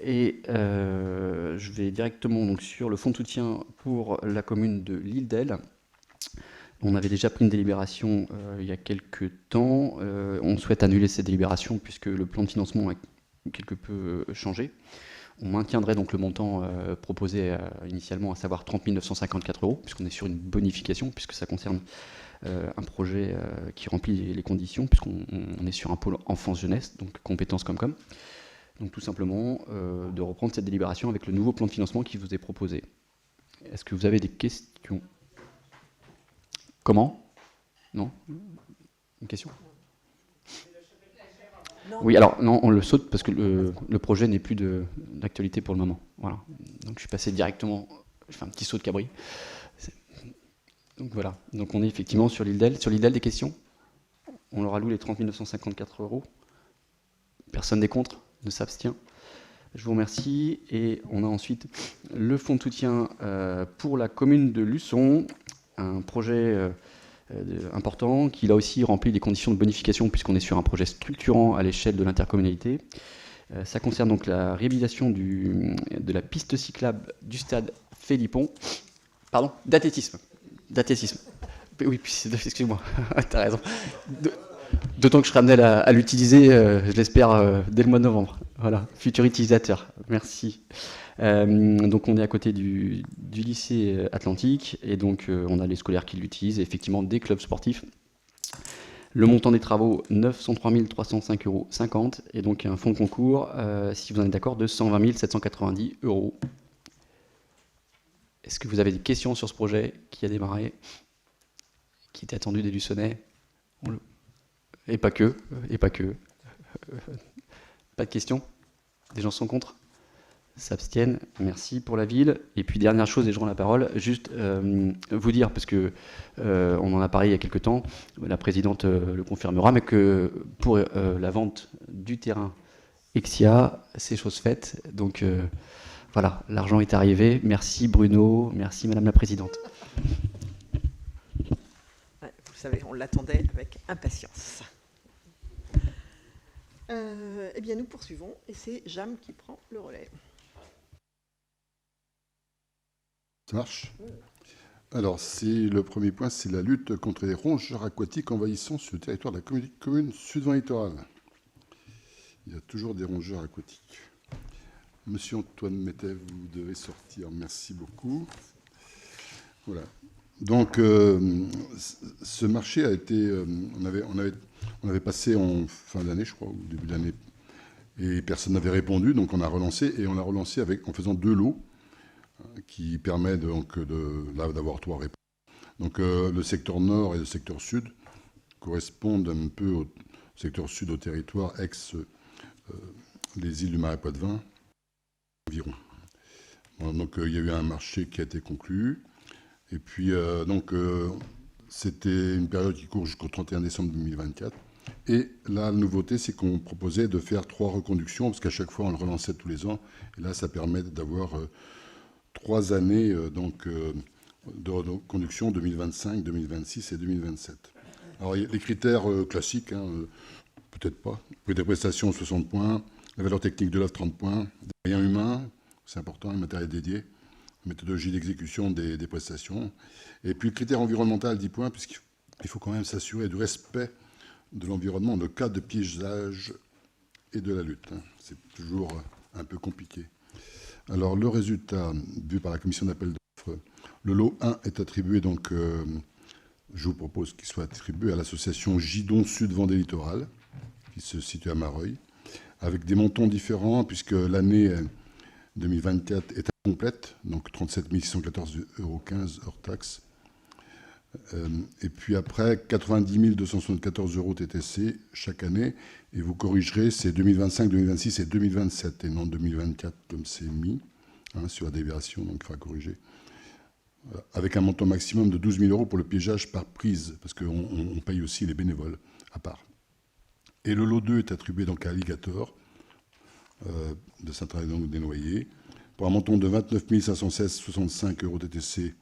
Et je vais directement donc, sur le fonds de soutien pour la commune de l'Île d'Elle. On avait déjà pris une délibération il y a quelques temps. On souhaite annuler cette délibération puisque le plan de financement a quelque peu changé. On maintiendrait donc le montant proposé initialement, à savoir 30 954 euros, puisqu'on est sur une bonification, puisque ça concerne un projet qui remplit les conditions, puisqu'on est sur un pôle enfance-jeunesse, donc compétences comme. Donc tout simplement de reprendre cette délibération avec le nouveau plan de financement qui vous est proposé. Est-ce que vous avez des questions? Comment? Non? Une question? Oui, alors non, on le saute parce que le projet n'est plus d'actualité pour le moment. Voilà. Donc je suis passé directement, je fais un petit saut de cabri. Donc voilà. Donc on est effectivement sur l'île d'Elle. Sur l'île d'Elle, des questions? On leur alloue les 30 954 euros. Personne n'est contre, ne s'abstient. Je vous remercie. Et on a ensuite le fonds de soutien pour la commune de Luçon, un projet important, qui là aussi remplit les conditions de bonification puisqu'on est sur un projet structurant à l'échelle de l'intercommunalité. Ça concerne donc la réhabilitation de la piste cyclable du stade Philippon. Pardon, d'athlétisme. Oui, excuse-moi, t'as raison. D'autant que je serai amené à l'utiliser, je l'espère, dès le mois de novembre. Voilà, futur utilisateur. Merci. Donc on est à côté du lycée Atlantique et donc on a les scolaires qui l'utilisent et effectivement des clubs sportifs. Le montant des travaux, 903 305,50 euros et donc un fonds de concours, si vous en êtes d'accord, de 120 790 euros. Est-ce que vous avez des questions sur ce projet qui a démarré, qui était attendu des Luçonnais? Et pas que. Pas de questions? Des gens sont contre? S'abstiennent, merci pour la ville. Et puis dernière chose, et je rends la parole, juste vous dire, parce que on en a parlé il y a quelques temps, la présidente le confirmera, mais que pour la vente du terrain Exia, c'est chose faite. Donc voilà, l'argent est arrivé. Merci Bruno, merci Madame la Présidente. Ouais, vous savez, on l'attendait avec impatience. Eh bien, nous poursuivons, et c'est Jam qui prend le relais. Ça marche. Alors, le premier point, c'est la lutte contre les rongeurs aquatiques envahissant sur le territoire de la commune Sud-Vent Littoral. Il y a toujours des rongeurs aquatiques. Monsieur Antoine Mettet, vous devez sortir. Merci beaucoup. Voilà. Donc, ce marché a été... on avait passé en fin d'année, je crois, au début d'année, et personne n'avait répondu, donc on a relancé, et on l'a relancé en faisant 2 lots, qui permet donc d'avoir 3 réponses. Donc le secteur nord et le secteur sud correspondent un peu au secteur sud, au territoire ex les îles du Marais Poitevin environ. Bon, donc il y a eu un marché qui a été conclu, et puis c'était une période qui court jusqu'au 31 décembre 2024. Et là, la nouveauté, c'est qu'on proposait de faire 3 reconductions, parce qu'à chaque fois, on le relançait tous les ans. Et là, ça permet d'avoir 3 années de reconduction, 2025, 2026 et 2027. Alors, les critères classiques, peut-être pas. Prix des prestations, 60 points. La valeur technique de l'œuvre, 30 points. Des moyens humains, c'est important, un matériel dédié. Méthodologie d'exécution des prestations. Et puis, le critère environnemental, 10 points, puisqu'il faut quand même s'assurer du respect de l'environnement dans le cas de piégeage et de la lutte. C'est toujours un peu compliqué. Alors, le résultat vu par la commission d'appel d'offres, le lot 1 est attribué, donc, je vous propose qu'il soit attribué à l'association Gidon Sud Vendée Littoral, qui se situe à Mareuil, avec des montants différents, puisque l'année 2024 est incomplète, donc 37 614,15 € hors taxe. Et puis après, 90 274 € TTC chaque année. Et vous corrigerez, c'est 2025, 2026 et 2027, et non 2024 comme c'est mis sur la déviation, donc il faudra corriger. Avec un montant maximum de 12 000 € pour le piégeage par prise, parce qu'on paye aussi les bénévoles à part. Et le lot 2 est attribué donc à Alligator, de Saint-André-des-Noyers, pour un montant de 29 516,65 € TTC,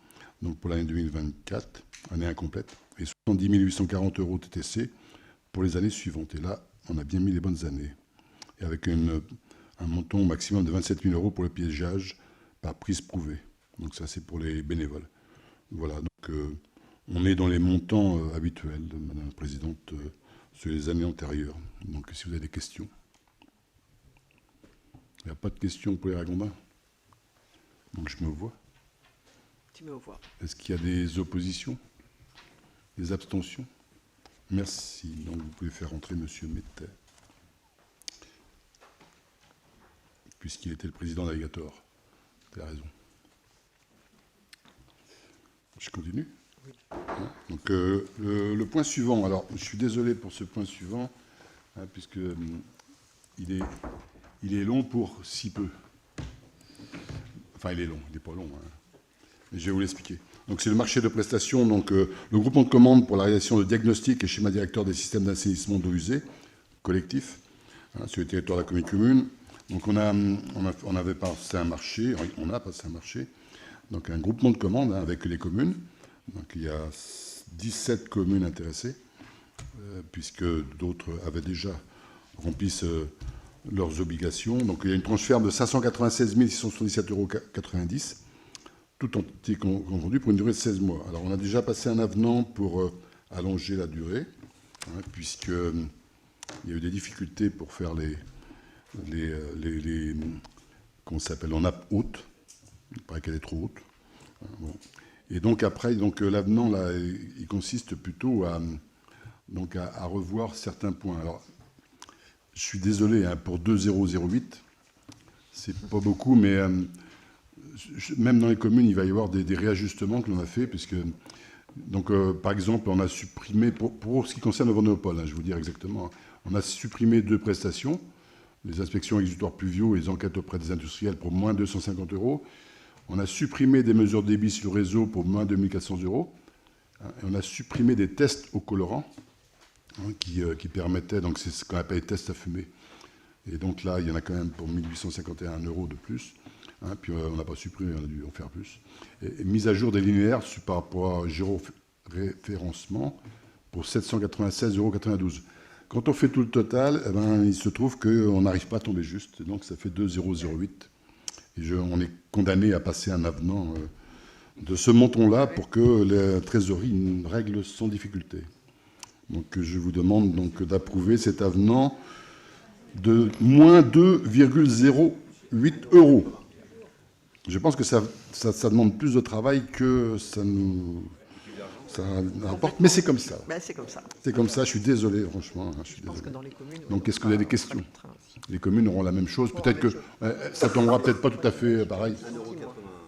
donc pour l'année 2024, année incomplète, et 70 840 € TTC pour les années suivantes. Et là, on a bien mis les bonnes années. Et avec un montant maximum de 27 000 € pour le piégeage par prise prouvée. Donc ça, c'est pour les bénévoles. Voilà, donc on est dans les montants habituels, Madame la Présidente, sur les années antérieures. Donc si vous avez des questions. Il n'y a pas de questions pour les Ragondins. Donc je me vois. Tu me vois. Est-ce qu'il y a des oppositions? Des abstentions? Merci. Donc vous pouvez faire entrer Monsieur Mettet, puisqu'il était le président d'Alligator. Tu as raison. Je continue? Oui. Donc le point suivant. Alors je suis désolé pour ce point suivant, puisque il est long pour si peu. Enfin, il est long, il n'est pas long. Mais je vais vous l'expliquer. Donc, c'est le marché de prestations. Donc, le groupement de commandes pour la réalisation de diagnostic et schéma directeur des systèmes d'assainissement d'eau usée collectif sur le territoire de la commune. Donc, on avait passé un marché. On a passé un marché. Donc, un groupement de commandes avec les communes. Donc, il y a 17 communes intéressées, puisque d'autres avaient déjà rempli leurs obligations. Donc, il y a une tranche ferme de 596 677,90 €, tout entier confondu, pour une durée de 16 mois. Alors, on a déjà passé un avenant pour allonger la durée, puisqu'il y a eu des difficultés pour faire comment ça s'appelle, en nappe haute. Il paraît qu'elle est trop haute. Bon. Et donc, après, l'avenant, là, il consiste plutôt à revoir certains points. Alors, je suis désolé pour 2008, c'est pas beaucoup, mais même dans les communes, il va y avoir des réajustements que l'on a fait, puisque, par exemple, on a supprimé, pour ce qui concerne le Vendéopole, je vais vous dire exactement, on a supprimé 2 prestations, les inspections exutoires pluviaux et les enquêtes auprès des industriels pour moins 250 €. On a supprimé des mesures de débit sur le réseau pour moins 2400 €. Et on a supprimé des tests aux colorants, qui permettaient, donc c'est ce qu'on appelle les tests à fumée. Et donc là, il y en a quand même pour 1851 € de plus. Puis on n'a pas supprimé, on a dû en faire plus. Et mise à jour des linéaires par rapport à géoréférencement, pour 796,92 €. Quand on fait tout le total, eh ben, il se trouve qu'on n'arrive pas à tomber juste. Donc ça fait 2,008. Et on est condamné à passer un avenant de ce montant-là pour que la trésorerie règle son difficulté. Donc je vous demande donc d'approuver cet avenant de moins 2,08 €. Je pense que ça demande plus de travail que ça rapporte, mais c'est comme ça. Ben, c'est comme ça. C'est comme ça, je suis désolé, franchement. Je suis Je pense que désolé. dans les communes... Donc, est-ce que vous avez des questions? Train aussi. Les communes auront la même chose. Peut-être que ça tombera peut-être pas tout à fait pareil.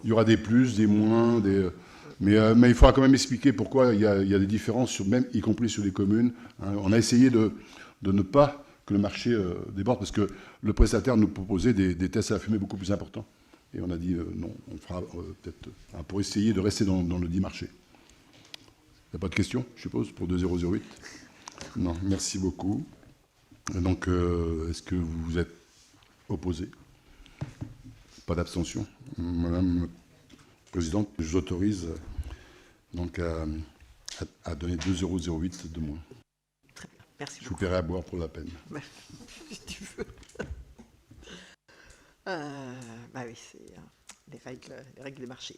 Il y aura des plus, des moins, mais il faudra quand même expliquer pourquoi il y a des différences, même y compris sur les communes. Hein. On a essayé de ne pas que le marché déborde, parce que le prestataire nous proposait des tests à la fumée beaucoup plus importants. Et on a dit non, on fera peut-être pour essayer de rester dans le dit marché. Il n'y a pas de questions, je suppose, pour 2,008? Non, merci beaucoup. Donc, est-ce que vous êtes opposé? Pas d'abstention. Madame la Présidente, je vous autorise donc à donner 2,008 € de moins. Très bien, merci Je vous beaucoup. paierai à boire pour la peine. Si tu veux. Bah oui, c'est les règles des marchés.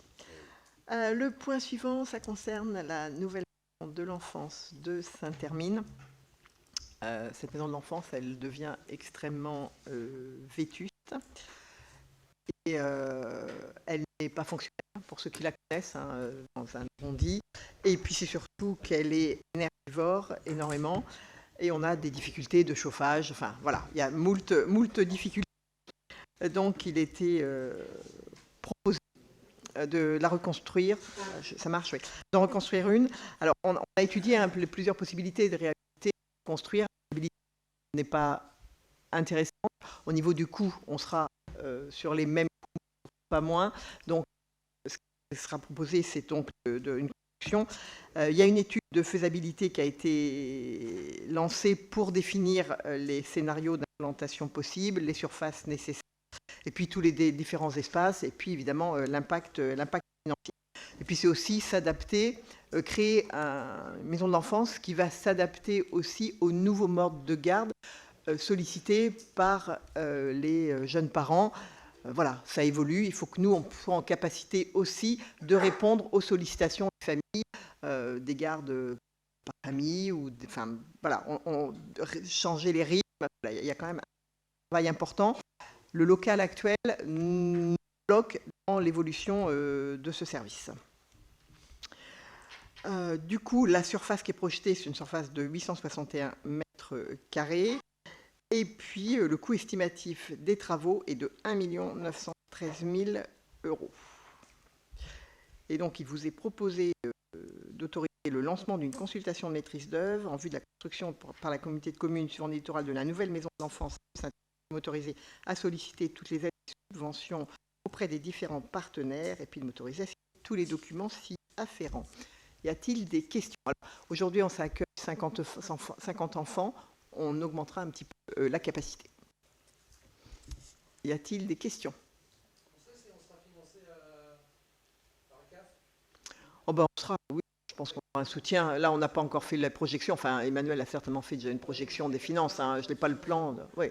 Le point suivant, ça concerne la nouvelle maison de l'enfance de Saint-Hermine. Cette maison de l'enfance, elle devient extrêmement vétuste et elle n'est pas fonctionnelle pour ceux qui la connaissent, hein, dans un arrondi. Et puis c'est surtout qu'elle est énergivore énormément et on a des difficultés de chauffage. Enfin voilà, il y a moult difficultés. Donc il était proposé de la reconstruire. Ça marche, oui. D'en reconstruire une. Alors on a étudié plusieurs possibilités de réalité. Construire n'est pas intéressant. Au niveau du coût, on sera sur les mêmes coûts, pas moins. Donc, ce qui sera proposé, c'est donc une construction. Il y a une étude de faisabilité qui a été lancée pour définir les scénarios d'implantation possibles, les surfaces nécessaires, et puis tous les différents espaces, et puis évidemment l'impact financier. Et puis c'est aussi s'adapter, créer une maison de l'enfance qui va s'adapter aussi aux nouveaux modes de garde sollicités par les jeunes parents. Voilà, ça évolue. Il faut que nous, on soit en capacité aussi de répondre aux sollicitations des familles, des gardes par famille, ou enfin, voilà, changer les rythmes. Il y a quand même un travail important. Le local actuel nous bloque dans l'évolution de ce service. Du coup, la surface qui est projetée, c'est une surface de 861 mètres carrés. Et puis, le coût estimatif des travaux est de 1 913 000 €. Et donc, il vous est proposé d'autoriser le lancement d'une consultation de maîtrise d'œuvre en vue de la construction par la communauté de communes suivant le littoral de la nouvelle maison d'enfance, autorisé à solliciter toutes les aides et subventions auprès des différents partenaires et puis de m'autoriser à signer tous les documents si afférents. Y a-t-il des questions? Aujourd'hui, on s'accueille 50 enfants. On augmentera un petit peu la capacité. Y a-t-il des questions? On sera financé par la CAF? Oh ben, on sera, oui, je pense qu'on aura un soutien. Là, on n'a pas encore fait la projection. Enfin, Emmanuel a certainement fait déjà une projection des finances. Hein. Je n'ai pas le plan. Oui.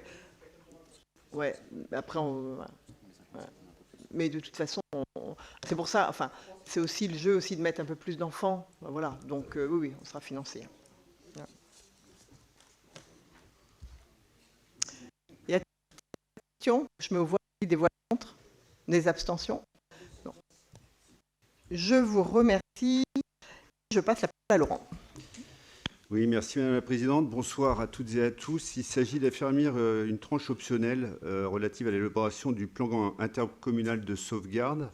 Ouais. Après, mais de toute façon, c'est pour ça. Enfin, c'est aussi le jeu aussi de mettre un peu plus d'enfants. Voilà. Donc, oui, on sera financé. Ouais. Y a-t-il des questions? Je me vois des voix contre, des abstentions. Non. Je vous remercie. Je passe la parole à Laurent. Oui, merci Madame la Présidente. Bonsoir à toutes et à tous. Il s'agit d'affermir une tranche optionnelle relative à l'élaboration du plan intercommunal de sauvegarde.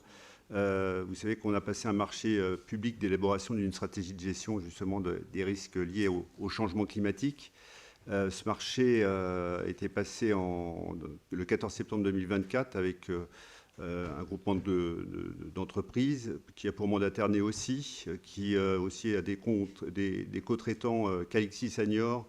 Vous savez qu'on a passé un marché public d'élaboration d'une stratégie de gestion justement des risques liés au changement climatique. Ce marché était passé le 14 septembre 2024 avec un groupement d'entreprises qui a pour mandataire Neossi, qui aussi a des co-traitants Calixis à Niort,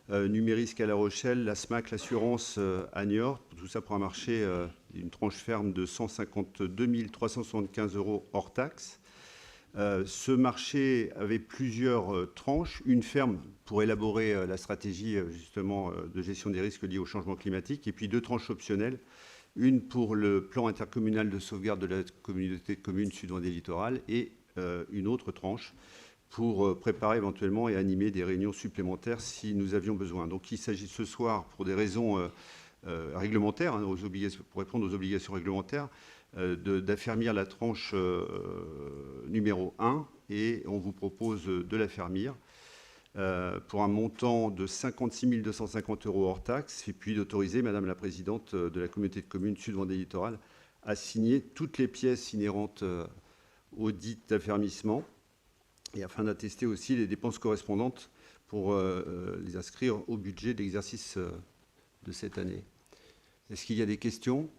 Numérisque à La Rochelle, la SMAC, l'assurance à Niort, tout ça pour un marché d'une tranche ferme de 152 375 € hors taxe. Ce marché avait plusieurs tranches, une ferme pour élaborer la stratégie justement de gestion des risques liés au changement climatique, et puis 2 tranches optionnelles, une pour le plan intercommunal de sauvegarde de la communauté de communes Sud-Vendée Littoral et une autre tranche pour préparer éventuellement et animer des réunions supplémentaires si nous avions besoin. Donc il s'agit ce soir, pour des raisons réglementaires, hein, pour répondre aux obligations réglementaires, d'affermir la tranche numéro 1, et on vous propose de l'affermir pour un montant de 56 250 € hors taxe, et puis d'autoriser Madame la Présidente de la communauté de communes Sud-Vendée Littoral à signer toutes les pièces inhérentes au dit affermissement, et afin d'attester aussi les dépenses correspondantes pour les inscrire au budget d'exercice de cette année. Est-ce qu'il y a des questions ?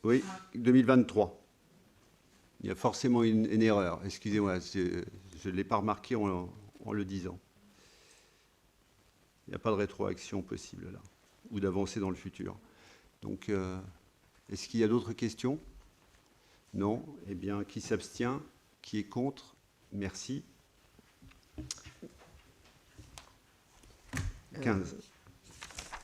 Oui, 2023. Il y a forcément une erreur. Excusez-moi, je ne l'ai pas remarqué en le disant. Il n'y a pas de rétroaction possible là, ou d'avancée dans le futur. Donc, est-ce qu'il y a d'autres questions? Non. Eh bien, qui s'abstient? Qui est contre? Merci. 15.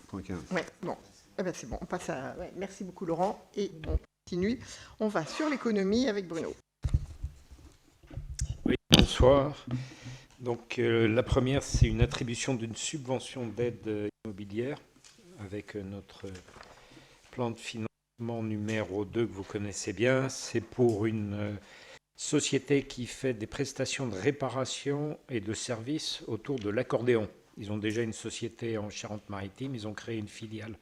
Point 15. Ouais, bon. Eh ben, c'est bon, on passe à... Ouais, merci beaucoup Laurent, et on continue. On va sur l'économie avec Bruno. Oui, bonsoir. Donc la première, c'est une attribution d'une subvention d'aide immobilière avec notre plan de financement numéro 2 que vous connaissez bien. C'est pour une société qui fait des prestations de réparation et de services autour de l'accordéon. Ils ont déjà une société en Charente-Maritime, ils ont créé une filiale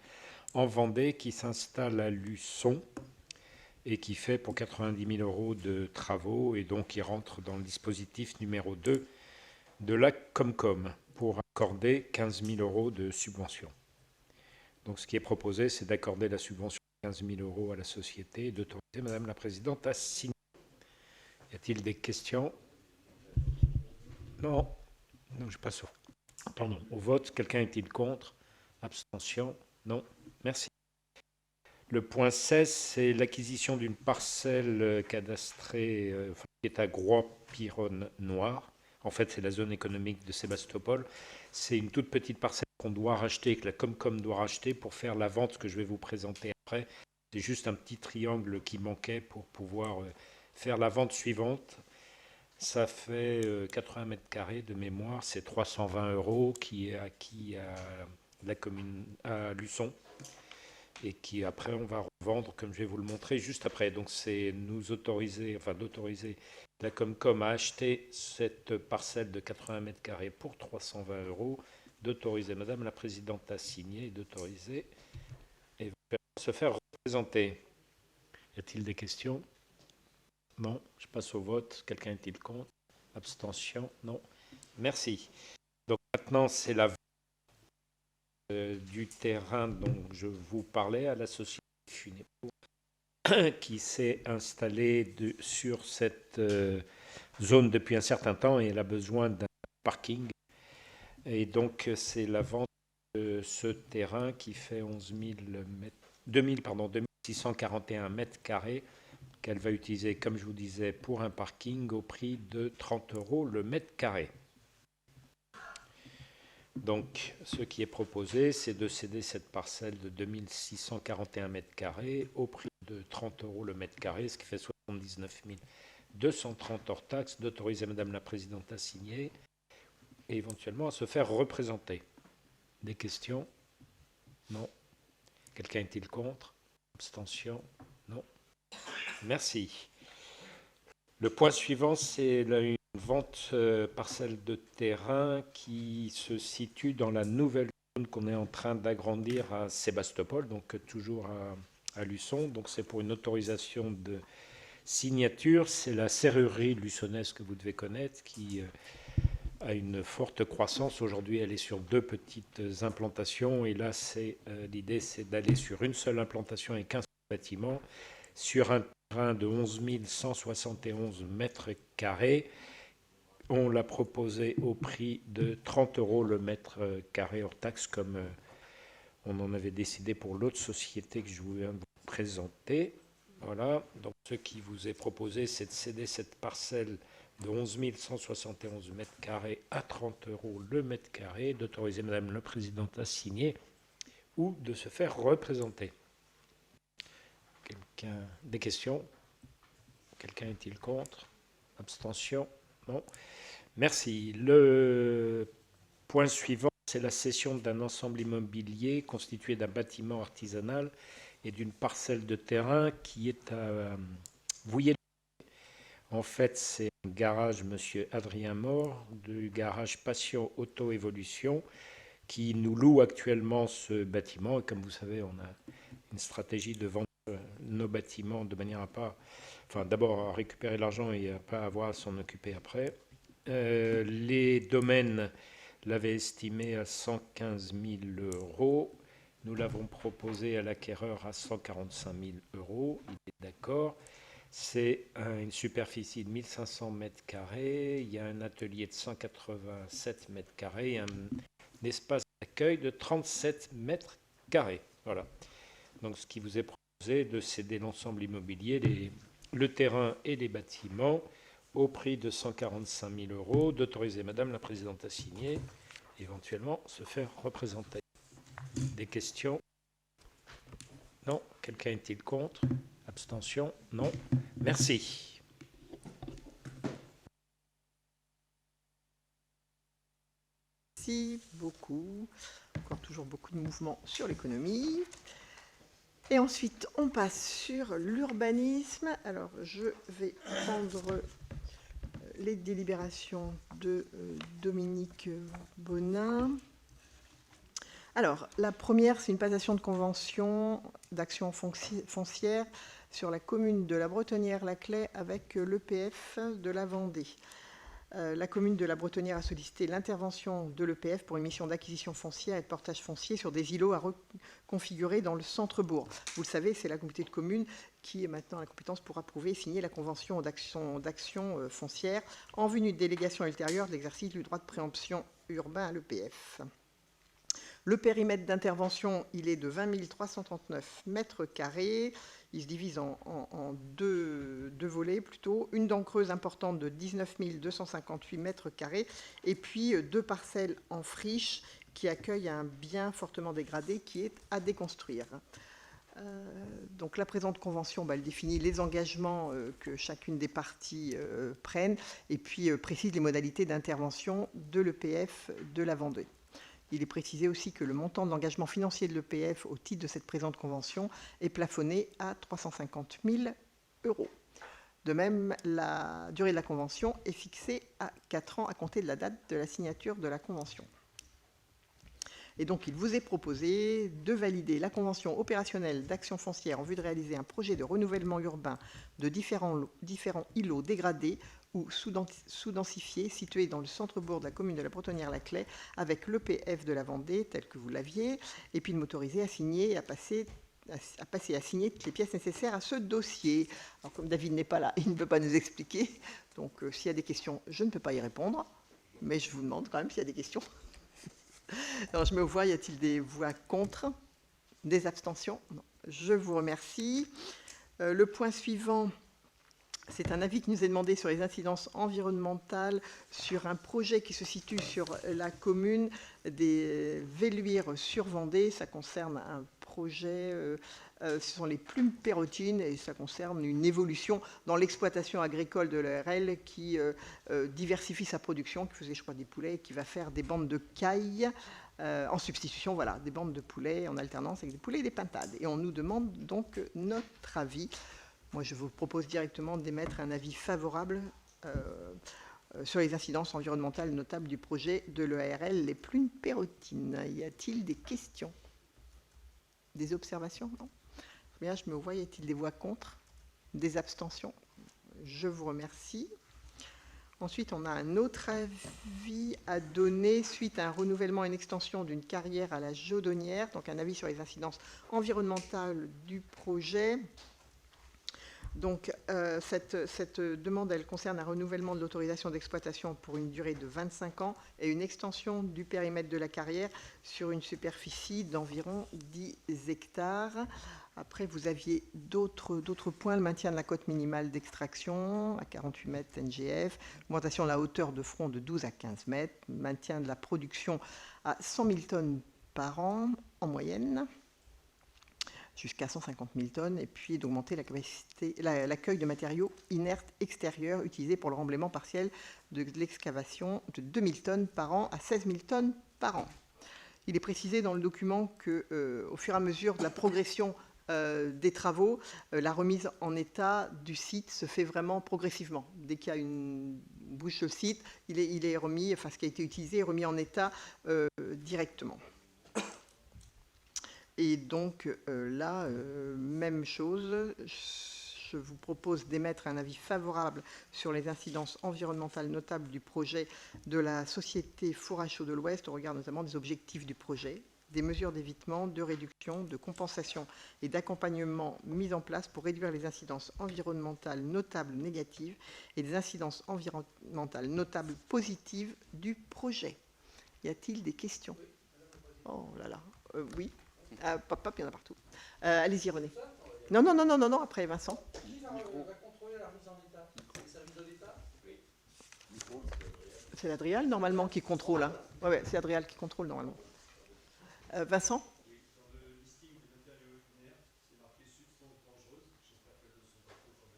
en Vendée qui s'installe à Luçon et qui fait pour 90 000 € de travaux, et donc qui rentre dans le dispositif numéro 2 de la Comcom pour accorder 15 000 € de subvention. Donc ce qui est proposé, c'est d'accorder la subvention de 15 000 € à la société et d'autoriser Madame la Présidente à signer. Y a-t-il des questions? Non. Donc je passe au vote. Quelqu'un est-il contre? Abstention? Non. Merci. Le point 16, c'est l'acquisition d'une parcelle cadastrée qui est à Groix-Pironne-Noir. En fait, c'est la zone économique de Sébastopol. C'est une toute petite parcelle qu'on doit racheter, que la Comcom doit racheter pour faire la vente que je vais vous présenter après. C'est juste un petit triangle qui manquait pour pouvoir faire la vente suivante. Ça fait 80 mètres carrés de mémoire. C'est 320 € qui est acquis à la commune, à Luçon, et qui après on va revendre, comme je vais vous le montrer juste après. Donc c'est d'autoriser la Comcom à acheter cette parcelle de 80 mètres carrés pour 320 €, d'autoriser Madame la Présidente à signer et d'autoriser et se faire représenter. Y a-t-il des questions? Non. Je passe au vote. Quelqu'un est-il contre? Abstention? Non. Merci. Donc maintenant c'est la du terrain dont je vous parlais à la société Funépo qui s'est installée sur cette zone depuis un certain temps, et elle a besoin d'un parking. Et donc c'est la vente de ce terrain qui fait 2641 mètres carrés qu'elle va utiliser, comme je vous disais, pour un parking au prix de 30 € le mètre carré. Donc, ce qui est proposé, c'est de céder cette parcelle de 2641 mètres carrés au prix de 30 € le mètre carré, ce qui fait 79 230 hors taxes, d'autoriser Madame la Présidente à signer et éventuellement à se faire représenter. Des questions? Non. Quelqu'un est-il contre? Abstention? Non. Merci. Le point suivant, c'est une vente parcelle de terrain qui se situe dans la nouvelle zone qu'on est en train d'agrandir à Sébastopol, donc toujours à Luçon. Donc c'est pour une autorisation de signature. C'est la serrurerie luçonnaise que vous devez connaître qui a une forte croissance. Aujourd'hui, elle est sur 2 petites implantations, et là, l'idée, c'est d'aller sur une seule implantation et 15 bâtiments sur un terrain de 11 171 mètres carrés. On l'a proposé au prix de 30 € le mètre carré hors taxe, comme On en avait décidé pour l'autre société que je viens de vous présenter. Voilà, donc ce qui vous est proposé, c'est de céder cette parcelle de 11 171 mètres carrés à 30 € le mètre carré, d'autoriser Madame la Présidente à signer ou de se faire représenter. Des questions? Quelqu'un est-il contre? Abstention? Non. Merci. Le point suivant, c'est la cession d'un ensemble immobilier constitué d'un bâtiment artisanal et d'une parcelle de terrain qui est à Vouillé. En fait, c'est un garage, monsieur Adrien Mort, du garage Passion Auto Évolution, qui nous loue actuellement ce bâtiment. Et comme vous savez, on a une stratégie de vendre nos bâtiments de manière à pas, enfin d'abord à récupérer l'argent et à pas avoir à s'en occuper après. Les domaines l'avaient estimé à 115 000 €. Nous l'avons proposé à l'acquéreur à 145 000 €. Il est d'accord. C'est une superficie de 1500 mètres carrés. Il y a un atelier de 187 mètres carrés et un espace d'accueil de 37 mètres carrés. Voilà. Donc, ce qui vous est proposé de céder l'ensemble immobilier, le terrain et les bâtiments au prix de 145 000 €, d'autoriser Madame la Présidente à signer, éventuellement se faire représenter. Des questions? Non. Quelqu'un est-il contre? Abstention? Non. Merci. Merci beaucoup. Encore toujours beaucoup de mouvements sur l'économie. Et ensuite, on passe sur l'urbanisme. Alors, je vais prendre les délibérations de Dominique Bonin. Alors, la première, c'est une passation de convention d'action foncière sur la commune de la Bretonnière-Laclais avec l'EPF de la Vendée. La commune de la Bretonnière a sollicité l'intervention de l'EPF pour une mission d'acquisition foncière et de portage foncier sur des îlots à reconfigurer dans le centre-bourg. Vous le savez, c'est la communauté de communes qui est maintenant la compétence pour approuver et signer la convention d'action foncière en vue d'une délégation ultérieure de l'exercice du droit de préemption urbain à l'EPF. Le périmètre d'intervention, il est de 20 339 mètres carrés. Il se divise en deux volets plutôt. Une dent creuse importante de 19 258 mètres carrés et puis deux parcelles en friche qui accueillent un bien fortement dégradé qui est à déconstruire. Donc la présente convention, elle définit les engagements que chacune des parties prennent et puis précise les modalités d'intervention de l'EPF de la Vendée. Il est précisé aussi que le montant de l'engagement financier de l'EPF au titre de cette présente convention est plafonné à 350 000 €. De même, la durée de la convention est fixée à 4 ans à compter de la date de la signature de la convention. Et donc, il vous est proposé de valider la convention opérationnelle d'action foncière en vue de réaliser un projet de renouvellement urbain de différents îlots dégradés ou sous-densifiés situés dans le centre-bourg de la commune de la Bretonnière-Laclais avec l'EPF de la Vendée, tel que vous l'aviez, et puis de m'autoriser à signer et à passer à signer toutes les pièces nécessaires à ce dossier. Alors, comme David n'est pas là, il ne peut pas nous expliquer. Donc, s'il y a des questions, je ne peux pas y répondre, mais je vous demande quand même s'il y a des questions. Alors, je me vois, y a-t-il des voix contre? Des abstentions? Non. Je vous remercie. Le point suivant, c'est un avis qui nous est demandé sur les incidences environnementales sur un projet qui se situe sur la commune des Velluires sur Vendée. Ça concerne un projet, ce sont les plumes perrotines et ça concerne une évolution dans l'exploitation agricole de l'ERL qui diversifie sa production, qui faisait, je crois, des poulets et qui va faire des bandes de cailles en substitution, voilà, des bandes de poulets en alternance avec des poulets et des pintades. Et on nous demande donc notre avis. Moi, je vous propose directement d'émettre un avis favorable sur les incidences environnementales notables du projet de l'ERL Les Plumes Perrotines. Y a-t-il des questions? Des observations? Non? Bien, je me vois. Y a-t-il des voix contre? Des abstentions? Je vous remercie. Ensuite, on a un autre avis à donner suite à un renouvellement et une extension d'une carrière à la Jodonnière. Donc, un avis sur les incidences environnementales du projet. Donc, cette demande, elle concerne un renouvellement de l'autorisation d'exploitation pour une durée de 25 ans et une extension du périmètre de la carrière sur une superficie d'environ 10 hectares. Après, vous aviez d'autres points, le maintien de la cote minimale d'extraction à 48 mètres NGF, augmentation de la hauteur de front de 12 à 15 mètres, maintien de la production à 100 000 tonnes par an en moyenne, jusqu'à 150 000 tonnes, et puis d'augmenter la capacité, l'accueil de matériaux inertes extérieurs utilisés pour le remblaiement partiel de l'excavation de 2 000 tonnes par an à 16 000 tonnes par an. Il est précisé dans le document qu'au fur et à mesure de la progression des travaux, la remise en état du site se fait vraiment progressivement. Dès qu'il y a une bouche au site, il est remis, enfin ce qui a été utilisé est remis en état directement. Et donc là, même chose, je vous propose d'émettre un avis favorable sur les incidences environnementales notables du projet de la société Four à Chaux de l'Ouest, au regard notamment des objectifs du projet, des mesures d'évitement, de réduction, de compensation et d'accompagnement mises en place pour réduire les incidences environnementales notables négatives et des incidences environnementales notables positives du projet. Y a-t-il des questions? Oh là là, oui. Pop, pop, il y en a partout. Allez-y, René. Non, après Vincent. Qui va contrôler la remise en état? Les services de l'État? C'est l'Adrial, normalement, qui contrôle. Hein. Ouais, c'est l'Adrial qui contrôle, normalement. Vincent? Dans le listing des matériaux ordinaires, c'est marqué substances dangereuses. J'espère qu'elles ne sont pas trop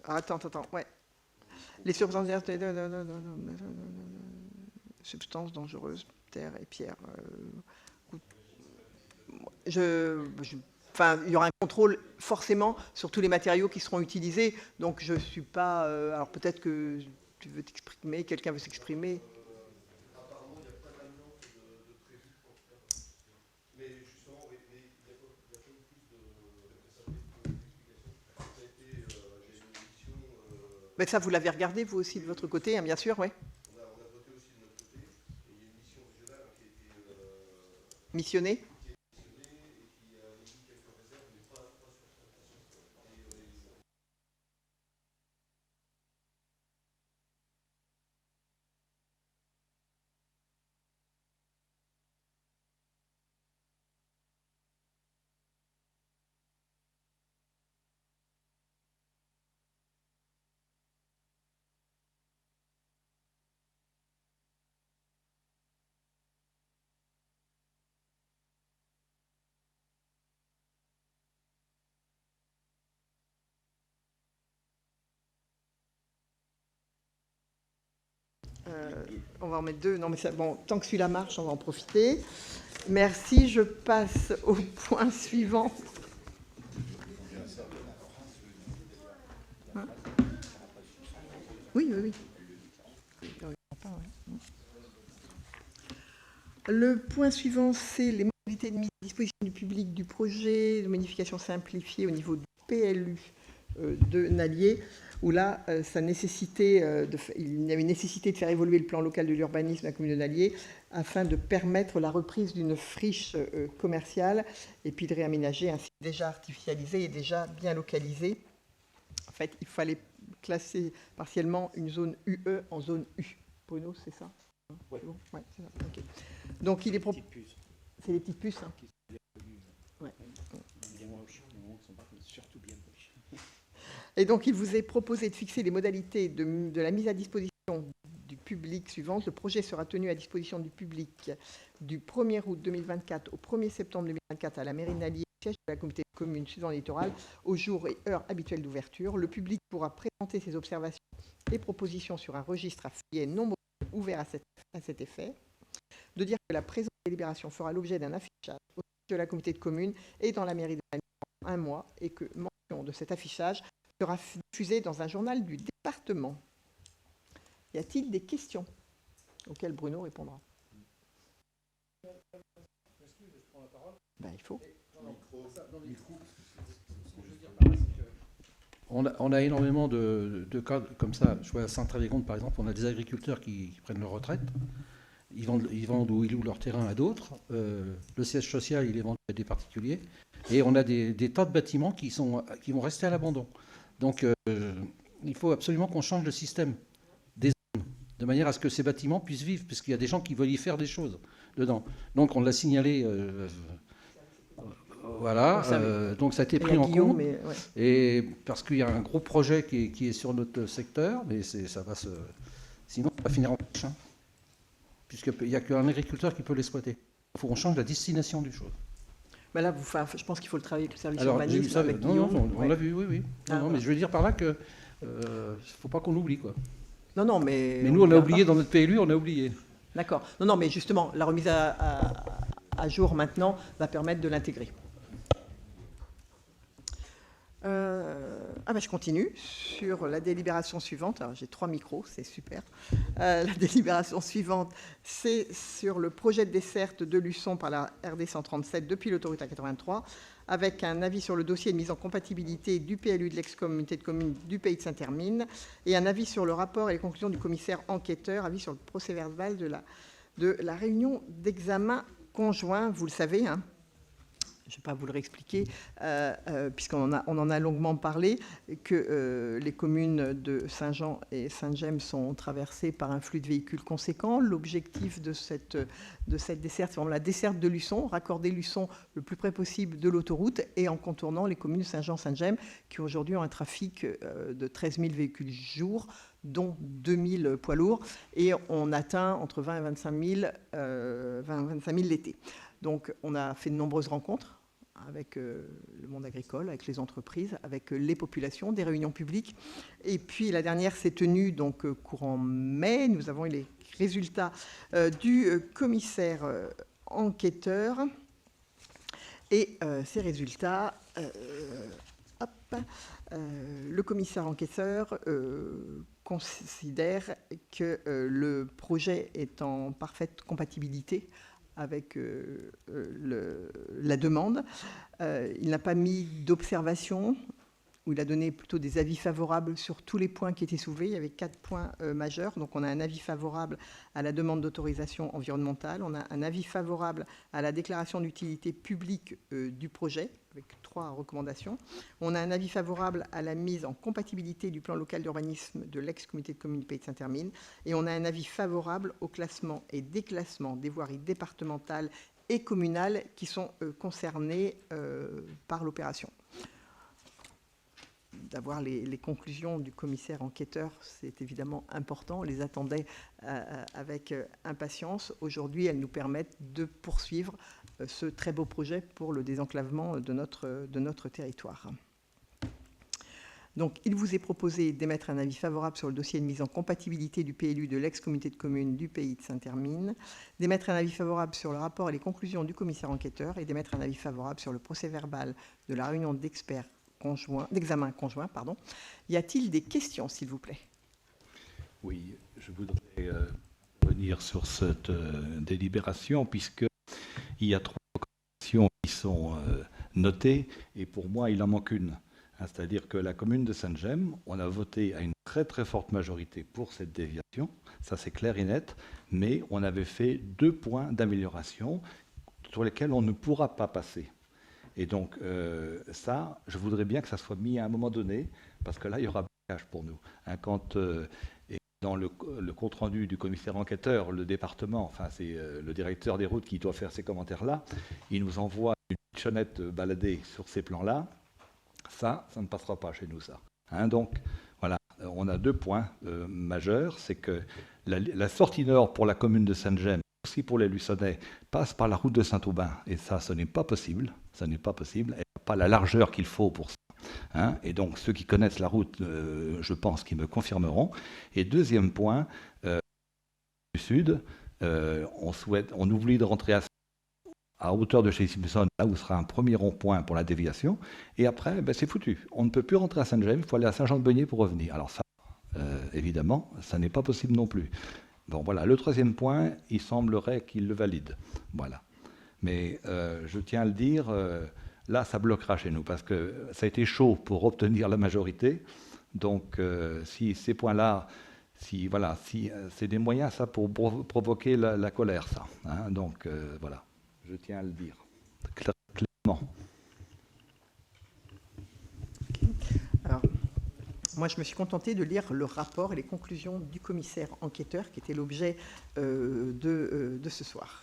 quand même. Attends, ouais. Les substances dangereuses, terre et pierre. Enfin, il y aura un contrôle forcément sur tous les matériaux qui seront utilisés. Donc, je ne suis pas... alors, peut-être que tu veux t'exprimer, quelqu'un veut s'exprimer. Apparemment, il n'y a pas d'amiante de prévu pour le faire. Mais justement, oui, mais il y a comme plus d'explications. Ça a été, j'ai une émission... Mais ça, vous l'avez regardé, vous aussi, de votre côté, hein, bien sûr, oui. On a voté aussi de notre côté. Et il y a une mission régionale qui a été... Missionnée. On va en mettre deux. Non, mais ça, bon, tant que celui-là marche, on va en profiter. Merci. Je passe au point suivant. Hein? Oui. Le point suivant, c'est les modalités de mise à disposition du public du projet de modification simplifiée au niveau du PLU de Nallier, où là, il y avait une nécessité de faire évoluer le plan local de l'urbanisme de la commune de Nallier afin de permettre la reprise d'une friche commerciale et puis de réaménager un site déjà artificialisé et déjà bien localisé. En fait, il fallait classer partiellement une zone UE en zone U. Bruno, c'est ça? Oui, bon ouais, c'est ça. Okay. Donc, il est proposé... C'est les petites puces. Hein. Ouais. Et donc, il vous est proposé de fixer les modalités de la mise à disposition du public suivante. Le projet sera tenu à disposition du public du 1er août 2024 au 1er septembre 2024 à la mairie de Nallier, siège de la communauté de communes suivant le littoral, aux jours et heures habituels d'ouverture. Le public pourra présenter ses observations et propositions sur un registre à feuillet non ouvert à cet effet. De dire que la présente délibération fera l'objet d'un affichage au sein de la communauté de communes et dans la mairie de Nallier en 1 mois et que mention de cet affichage sera diffusée dans un journal du département. Y a-t-il des questions auxquelles Bruno répondra? Ben, il faut. On a énormément de cas comme ça. Je vois à Saint-Trévégonde, par exemple, on a des agriculteurs qui prennent leur retraite. Ils vendent ou ils louent leur terrain à d'autres. Le siège social, il est vendu à des particuliers. Et on a des tas de bâtiments qui vont rester à l'abandon. Donc, il faut absolument qu'on change le système des zones, de manière à ce que ces bâtiments puissent vivre, parce qu'il y a des gens qui veulent y faire des choses dedans. Donc, on l'a signalé... voilà, donc ça a été pris en compte, ouais. Et parce qu'il y a un gros projet qui est sur notre secteur, mais ça va se... Sinon, ça va finir en poche, hein, puisqu'il n'y a qu'un agriculteur qui peut l'exploiter. Il faut qu'on change la destination du chose. Mais là, je pense qu'il faut le travailler avec le service Alors, urbanisme, ça, avec non, Guillaume. on l'a vu, oui. Non, mais je veux dire par là que faut pas qu'on oublie, quoi. Non, mais... Mais nous, on a oublié, dans notre PLU, on a oublié. D'accord. Non, mais justement, la remise à jour maintenant va permettre de l'intégrer. Je continue sur la délibération suivante. Alors, j'ai 3 micros, c'est super. La délibération suivante, c'est sur le projet de desserte de Luçon par la RD 137 depuis l'autoroute A83, avec un avis sur le dossier de mise en compatibilité du PLU de l'ex-communauté de communes du Pays de Saint-Hermine et un avis sur le rapport et les conclusions du commissaire enquêteur, avis sur le procès-verbal de la réunion d'examen conjoint. Vous le savez, hein, je ne vais pas vous le réexpliquer, puisqu'on en a longuement parlé, que les communes de Saint-Jean et Saint-Gemme sont traversées par un flux de véhicules conséquent. L'objectif de cette desserte, c'est vraiment la desserte de Luçon, raccorder Luçon le plus près possible de l'autoroute et en contournant les communes de Saint-Jean et Saint-Gemme, qui aujourd'hui ont un trafic de 13 000 véhicules jour, dont 2 000 poids lourds, et on atteint entre 20 et 25 000 l'été. Donc on a fait de nombreuses rencontres avec le monde agricole, avec les entreprises, avec les populations, des réunions publiques. Et puis la dernière s'est tenue donc courant mai. Nous avons eu les résultats du commissaire enquêteur. Et ces résultats, le commissaire enquêteur considère que le projet est en parfaite compatibilité avec la demande. Il n'a pas mis d'observation, où il a donné plutôt des avis favorables sur tous les points qui étaient soulevés. Il y avait 4 points majeurs. Donc on a un avis favorable à la demande d'autorisation environnementale, on a un avis favorable à la déclaration d'utilité publique du projet, avec 3 recommandations. On a un avis favorable à la mise en compatibilité du plan local d'urbanisme de l'ex-communauté de communes du Pays de Saint-Hermine. Et on a un avis favorable au classement et déclassement des voiries départementales et communales qui sont concernées par l'opération. D'avoir les conclusions du commissaire enquêteur, c'est évidemment important. On les attendait avec impatience. Aujourd'hui, elles nous permettent de poursuivre ce très beau projet pour le désenclavement de notre territoire. Donc, il vous est proposé d'émettre un avis favorable sur le dossier de mise en compatibilité du PLU de l'ex-communauté de communes du Pays de Saint-Hermine, d'émettre un avis favorable sur le rapport et les conclusions du commissaire enquêteur et d'émettre un avis favorable sur le procès-verbal de la réunion d'examen conjoint. Y a-t-il des questions, s'il vous plaît? Oui, je voudrais revenir sur cette délibération, puisqu'il y a 3 recommandations qui sont notées, et pour moi, il en manque une. C'est-à-dire que la commune de Saint-Gemme, on a voté à une très très forte majorité pour cette déviation, ça c'est clair et net, mais on avait fait 2 points d'amélioration sur lesquels on ne pourra pas passer. Et donc ça, je voudrais bien que ça soit mis à un moment donné, parce que là, il y aura blocage pour nous. Quand dans le compte-rendu du commissaire enquêteur, le département, enfin c'est le directeur des routes qui doit faire ces commentaires-là, il nous envoie une pichonnette baladée sur ces plans-là. Ça ne passera pas chez nous, ça. Donc, voilà, on a 2 points majeurs. C'est que la sortie nord pour la commune de Saint-Gemme, aussi pour les Luçonnais, passe par la route de Saint-Aubin. Et ça, ce n'est pas possible. Ça n'est pas possible. Elle n'a pas la largeur qu'il faut pour ça. Et donc, ceux qui connaissent la route, je pense qu'ils me confirmeront. Et deuxième point, du sud, on oublie de rentrer à hauteur de chez Simpson, là où sera un premier rond-point pour la déviation, et après, c'est foutu. On ne peut plus rentrer à Saint-Gemme, il faut aller à Saint-Jean-de-Beugnet pour revenir. Alors ça, évidemment, ça n'est pas possible non plus. Bon, voilà, le 3e point, il semblerait qu'il le valide. Voilà. Mais je tiens à le dire, là, ça bloquera chez nous, parce que ça a été chaud pour obtenir la majorité. Donc, si ces points-là, si c'est des moyens, ça, pour provoquer la colère, ça. Donc, voilà. Je tiens à le dire clairement. Moi, je me suis contentée de lire le rapport et les conclusions du commissaire enquêteur, qui était l'objet de ce soir.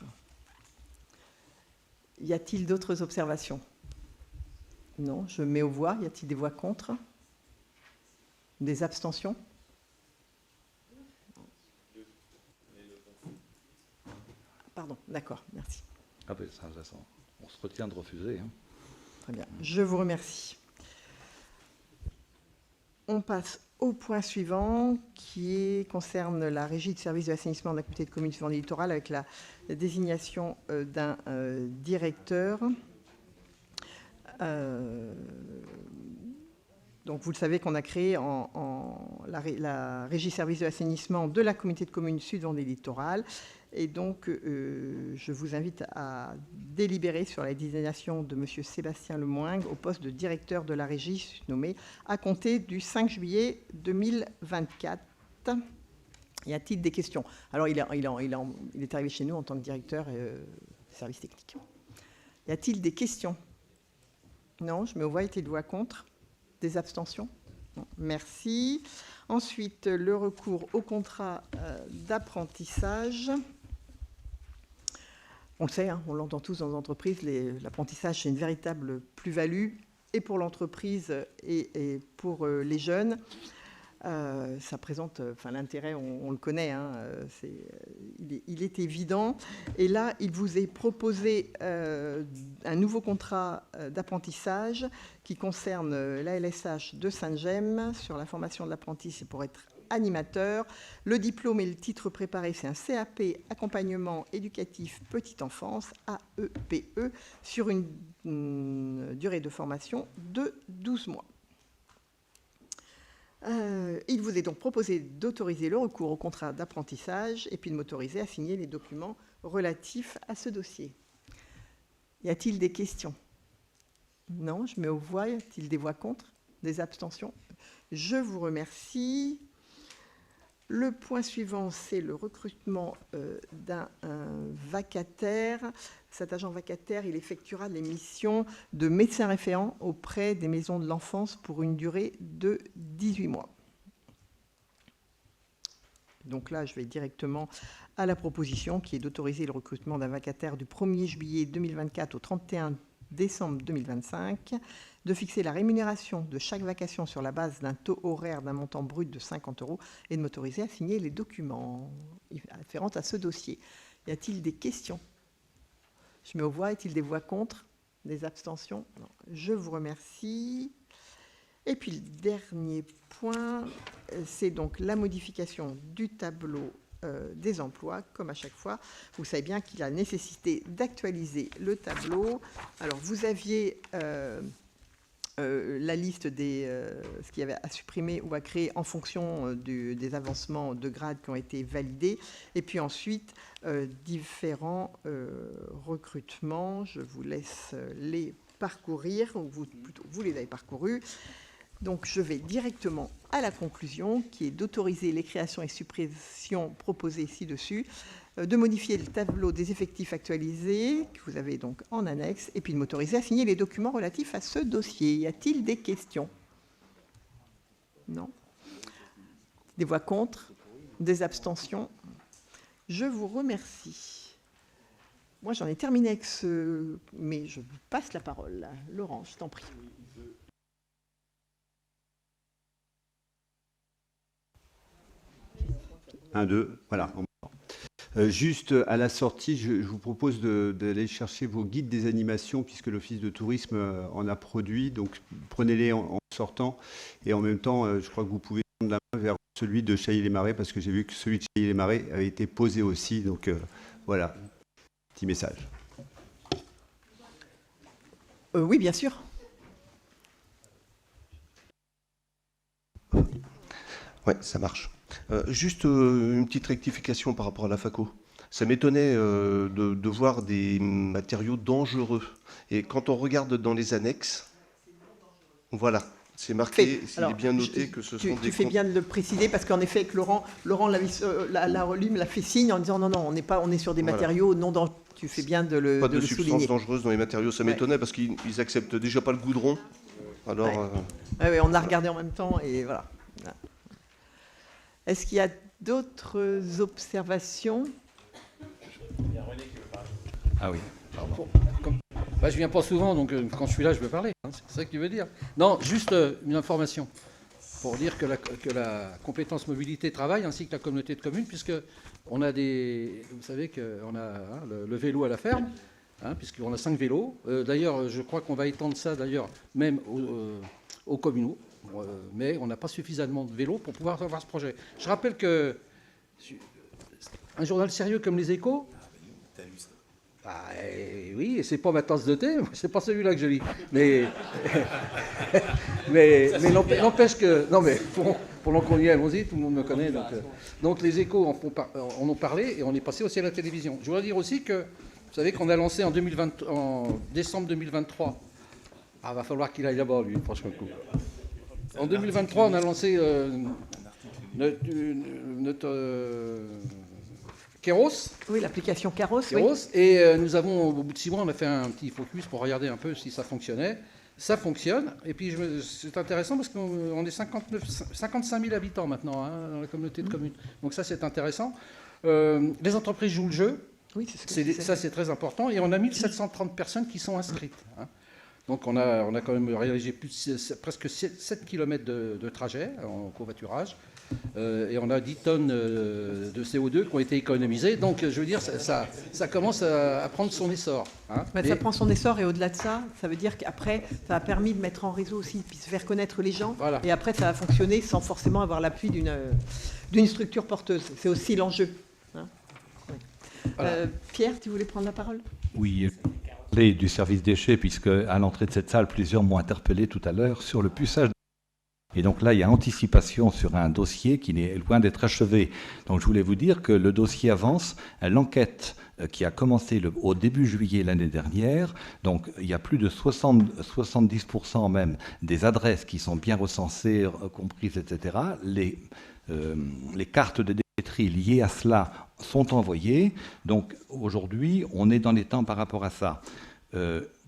Y a-t-il d'autres observations? Non, je mets aux voix. Y a-t-il des voix contre? Des abstentions? Pardon, d'accord, merci. Ah ben, ça, on se retient de refuser. Hein. Très bien, je vous remercie. On passe au point suivant, qui concerne la régie de service de l'assainissement de la communauté de communes du Vendée littoral, avec la désignation d'un directeur. Donc, vous le savez qu'on a créé la régie service de l'assainissement de la communauté de communes Sud Vendée littoral. Et donc, je vous invite à délibérer sur la désignation de M. Sébastien Lemoingue au poste de directeur de la régie nommé à compter du 5 juillet 2024. Y a-t-il des questions? Alors, il est arrivé chez nous en tant que directeur service technique. Y a-t-il des questions? Non, je mets aux voix. Y a-t-il des voix contre? Des abstentions? Non. Merci. Ensuite, le recours au contrat d'apprentissage. On le sait, hein, on l'entend tous dans les entreprises, l'apprentissage, c'est une véritable plus-value, et pour l'entreprise et pour les jeunes. Ça présente, l'intérêt, on le connaît, hein, il est évident. Et là, il vous est proposé un nouveau contrat d'apprentissage qui concerne l'ALSH de Saint-Gemme sur la formation de l'apprenti, c'est pour être animateur. Le diplôme et le titre préparé, c'est un CAP accompagnement éducatif petite enfance, AEPE, sur une durée de formation de 12 mois. Il vous est donc proposé d'autoriser le recours au contrat d'apprentissage et puis de m'autoriser à signer les documents relatifs à ce dossier. Y a-t-il des questions? Non, je mets aux voix. Y a-t-il des voix contre? Des abstentions? Je vous remercie. Le point suivant, c'est le recrutement d'un vacataire. Cet agent vacataire, il effectuera les missions de médecin référent auprès des maisons de l'enfance pour une durée de 18 mois. Donc là, je vais directement à la proposition qui est d'autoriser le recrutement d'un vacataire du 1er juillet 2024 au 31 décembre 2025, de fixer la rémunération de chaque vacation sur la base d'un taux horaire d'un montant brut de 50 € et de m'autoriser à signer les documents afférents à ce dossier. Y a-t-il des questions? Je mets aux voix. Est-il des voix contre? Des abstentions? Non. Je vous remercie. Et puis le dernier point, c'est donc la modification du tableau des emplois, comme à chaque fois. Vous savez bien qu'il y a nécessité d'actualiser le tableau. Alors, vous aviez la liste ce qu'il y avait à supprimer ou à créer en fonction des avancements de grade qui ont été validés. Et puis ensuite, différents recrutements. Je vous laisse les parcourir, ou plutôt vous les avez parcourus. Donc, je vais directement à la conclusion, qui est d'autoriser les créations et suppressions proposées ci-dessus, de modifier le tableau des effectifs actualisés, que vous avez donc en annexe, et puis de m'autoriser à signer les documents relatifs à ce dossier. Y a-t-il des questions? Non? Des voix contre? Des abstentions? Je vous remercie. Moi, j'en ai terminé avec ce... Mais je vous passe la parole. Laurent, je t'en prie. 1, 2, voilà. Juste à la sortie, je vous propose d'aller chercher vos guides des animations, puisque l'Office de tourisme en a produit. Donc, prenez-les en sortant. Et en même temps, je crois que vous pouvez prendre la main vers celui de Chailly-les-Marais, parce que j'ai vu que celui de Chailly-les-Marais avait été posé aussi. Donc, voilà, petit message. Oui, bien sûr. Oui, ça marche. Juste une petite rectification par rapport à la FACO. Ça m'étonnait de voir des matériaux dangereux. Et quand on regarde dans les annexes, voilà, c'est marqué, il est bien noté que ce sont des... Tu fais bien de le préciser, parce qu'en effet, que Laurent la relu, me l'a fait signe en disant non, on est sur des matériaux non dangereux. Tu fais bien de le souligner. Pas de substances dangereuses dans les matériaux, ça m'étonnait parce qu'ils acceptent déjà pas le goudron. Alors, ouais, on a regardé en même temps et voilà. Voilà. Est-ce qu'il y a d'autres observations? Ah oui, pardon. Bah, je viens pas souvent, donc quand je suis là, je veux parler. Hein, c'est ça que tu veux dire. Non, juste une information pour dire que la compétence mobilité travaille ainsi que la communauté de communes, puisque on a vous savez qu'on a le vélo à la ferme, puisqu'on a 5 vélos. D'ailleurs, je crois qu'on va étendre ça d'ailleurs même aux communaux, mais on n'a pas suffisamment de vélos pour pouvoir avoir ce projet. Je rappelle que un journal sérieux comme Les Échos. Oui, et c'est pas ma tasse de thé, c'est pas celui-là que je lis. Mais n'empêche que... Non, mais pendant qu'on y est, allons-y, tout le monde me connaît. Donc Les Échos en ont parlé et on est passé aussi à la télévision. Je voudrais dire aussi que, vous savez qu'on a lancé en décembre 2023... Ah, va falloir qu'il aille là-bas, lui, franchement. En 2023, on a lancé notre Keros. Oui, l'application Keros. Keros, Oui. et nous avons, au bout de 6 mois, on a fait un petit focus pour regarder un peu si ça fonctionnait. Ça fonctionne, et puis c'est intéressant parce qu'on est 55 000 habitants maintenant dans la communauté de communes. Donc ça, c'est intéressant. Les entreprises jouent le jeu. Oui, ça, c'est très important. Et on a 1730 personnes qui sont inscrites. Donc on a quand même réalisé presque 7 km de trajet en covoiturage. Et on a 10 tonnes de CO2 qui ont été économisées. Donc, je veux dire, ça commence à prendre son essor. Ça prend son essor, et au-delà de ça, ça veut dire qu'après, ça a permis de mettre en réseau aussi, puis de faire connaître les gens. Voilà. Et après, ça va fonctionner sans forcément avoir l'appui d'une structure porteuse. C'est aussi l'enjeu. Voilà. Pierre, tu voulais prendre la parole? Oui, du service déchets, puisque à l'entrée de cette salle, plusieurs m'ont interpellé tout à l'heure sur le puçage. Et donc là, il y a anticipation sur un dossier qui est loin d'être achevé. Donc je voulais vous dire que le dossier avance. L'enquête qui a commencé au début juillet l'année dernière, donc il y a plus de 70% même des adresses qui sont bien recensées, comprises, etc. Les cartes de déchetterie liées à cela sont envoyées. Donc aujourd'hui, on est dans les temps par rapport à ça.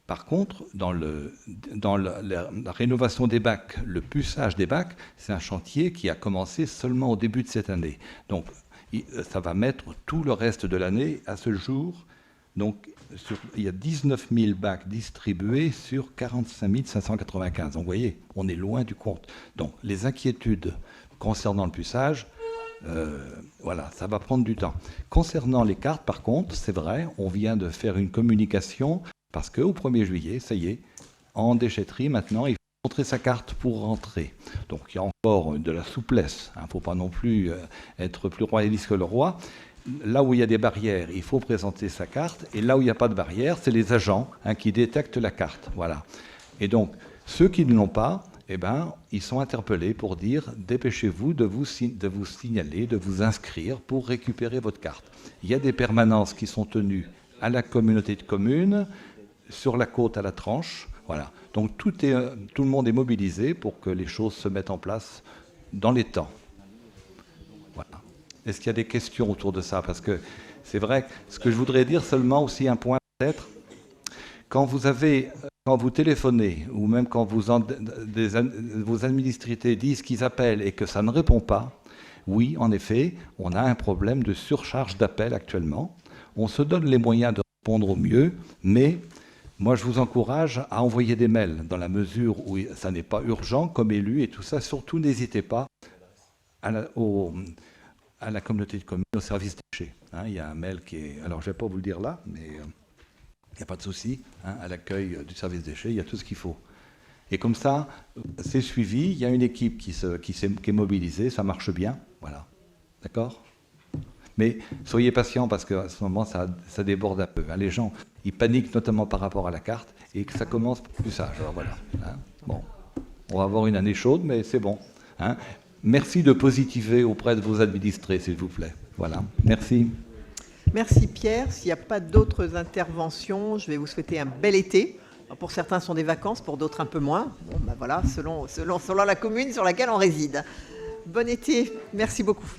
Par contre, dans la rénovation des bacs, le puçage des bacs, c'est un chantier qui a commencé seulement au début de cette année. Donc, ça va mettre tout le reste de l'année à ce jour. Donc, il y a 19 000 bacs distribués sur 45 595. Donc, vous voyez, on est loin du compte. Donc, les inquiétudes concernant le puçage, voilà, ça va prendre du temps. Concernant les cartes, par contre, c'est vrai, on vient de faire une communication. Parce qu'au 1er juillet, ça y est, en déchetterie, maintenant, il faut montrer sa carte pour rentrer. Donc il y a encore de la souplesse. Il ne faut pas non plus être plus royaliste que le roi. Là où il y a des barrières, il faut présenter sa carte. Et là où il n'y a pas de barrière, c'est les agents qui détectent la carte. Voilà. Et donc, ceux qui ne l'ont pas, ils sont interpellés pour dire « dépêchez-vous de vous signaler, de vous inscrire pour récupérer votre carte ». Il y a des permanences qui sont tenues à la communauté de communes, sur la côte à la Tranche. Voilà. Donc tout le monde est mobilisé pour que les choses se mettent en place dans les temps. Voilà. Est-ce qu'il y a des questions autour de ça? Parce que c'est vrai, ce que je voudrais dire seulement aussi un point peut-être, quand vous téléphonez, ou même quand vos administrés disent qu'ils appellent et que ça ne répond pas, oui, en effet, on a un problème de surcharge d'appels actuellement. On se donne les moyens de répondre au mieux, mais moi, je vous encourage à envoyer des mails dans la mesure où ça n'est pas urgent comme élu et tout ça. Surtout, n'hésitez pas à la communauté de communes, au service déchets. Il y a un mail qui est... Alors, je ne vais pas vous le dire là, mais il n'y a pas de souci. À l'accueil du service déchets, il y a tout ce qu'il faut. Et comme ça, c'est suivi. Il y a une équipe qui est mobilisée. Ça marche bien. Voilà. D'accord ? Mais soyez patients parce qu'à ce moment, ça déborde un peu. Les gens, ils paniquent notamment par rapport à la carte et que ça commence pour plus ça. Alors voilà. Bon, on va avoir une année chaude, mais c'est bon. Merci de positiver auprès de vos administrés, s'il vous plaît. Voilà. Merci. Merci Pierre. S'il n'y a pas d'autres interventions, je vais vous souhaiter un bel été. Alors, pour certains, ce sont des vacances, pour d'autres un peu moins. Bon, voilà, selon la commune sur laquelle on réside. Bon été. Merci beaucoup.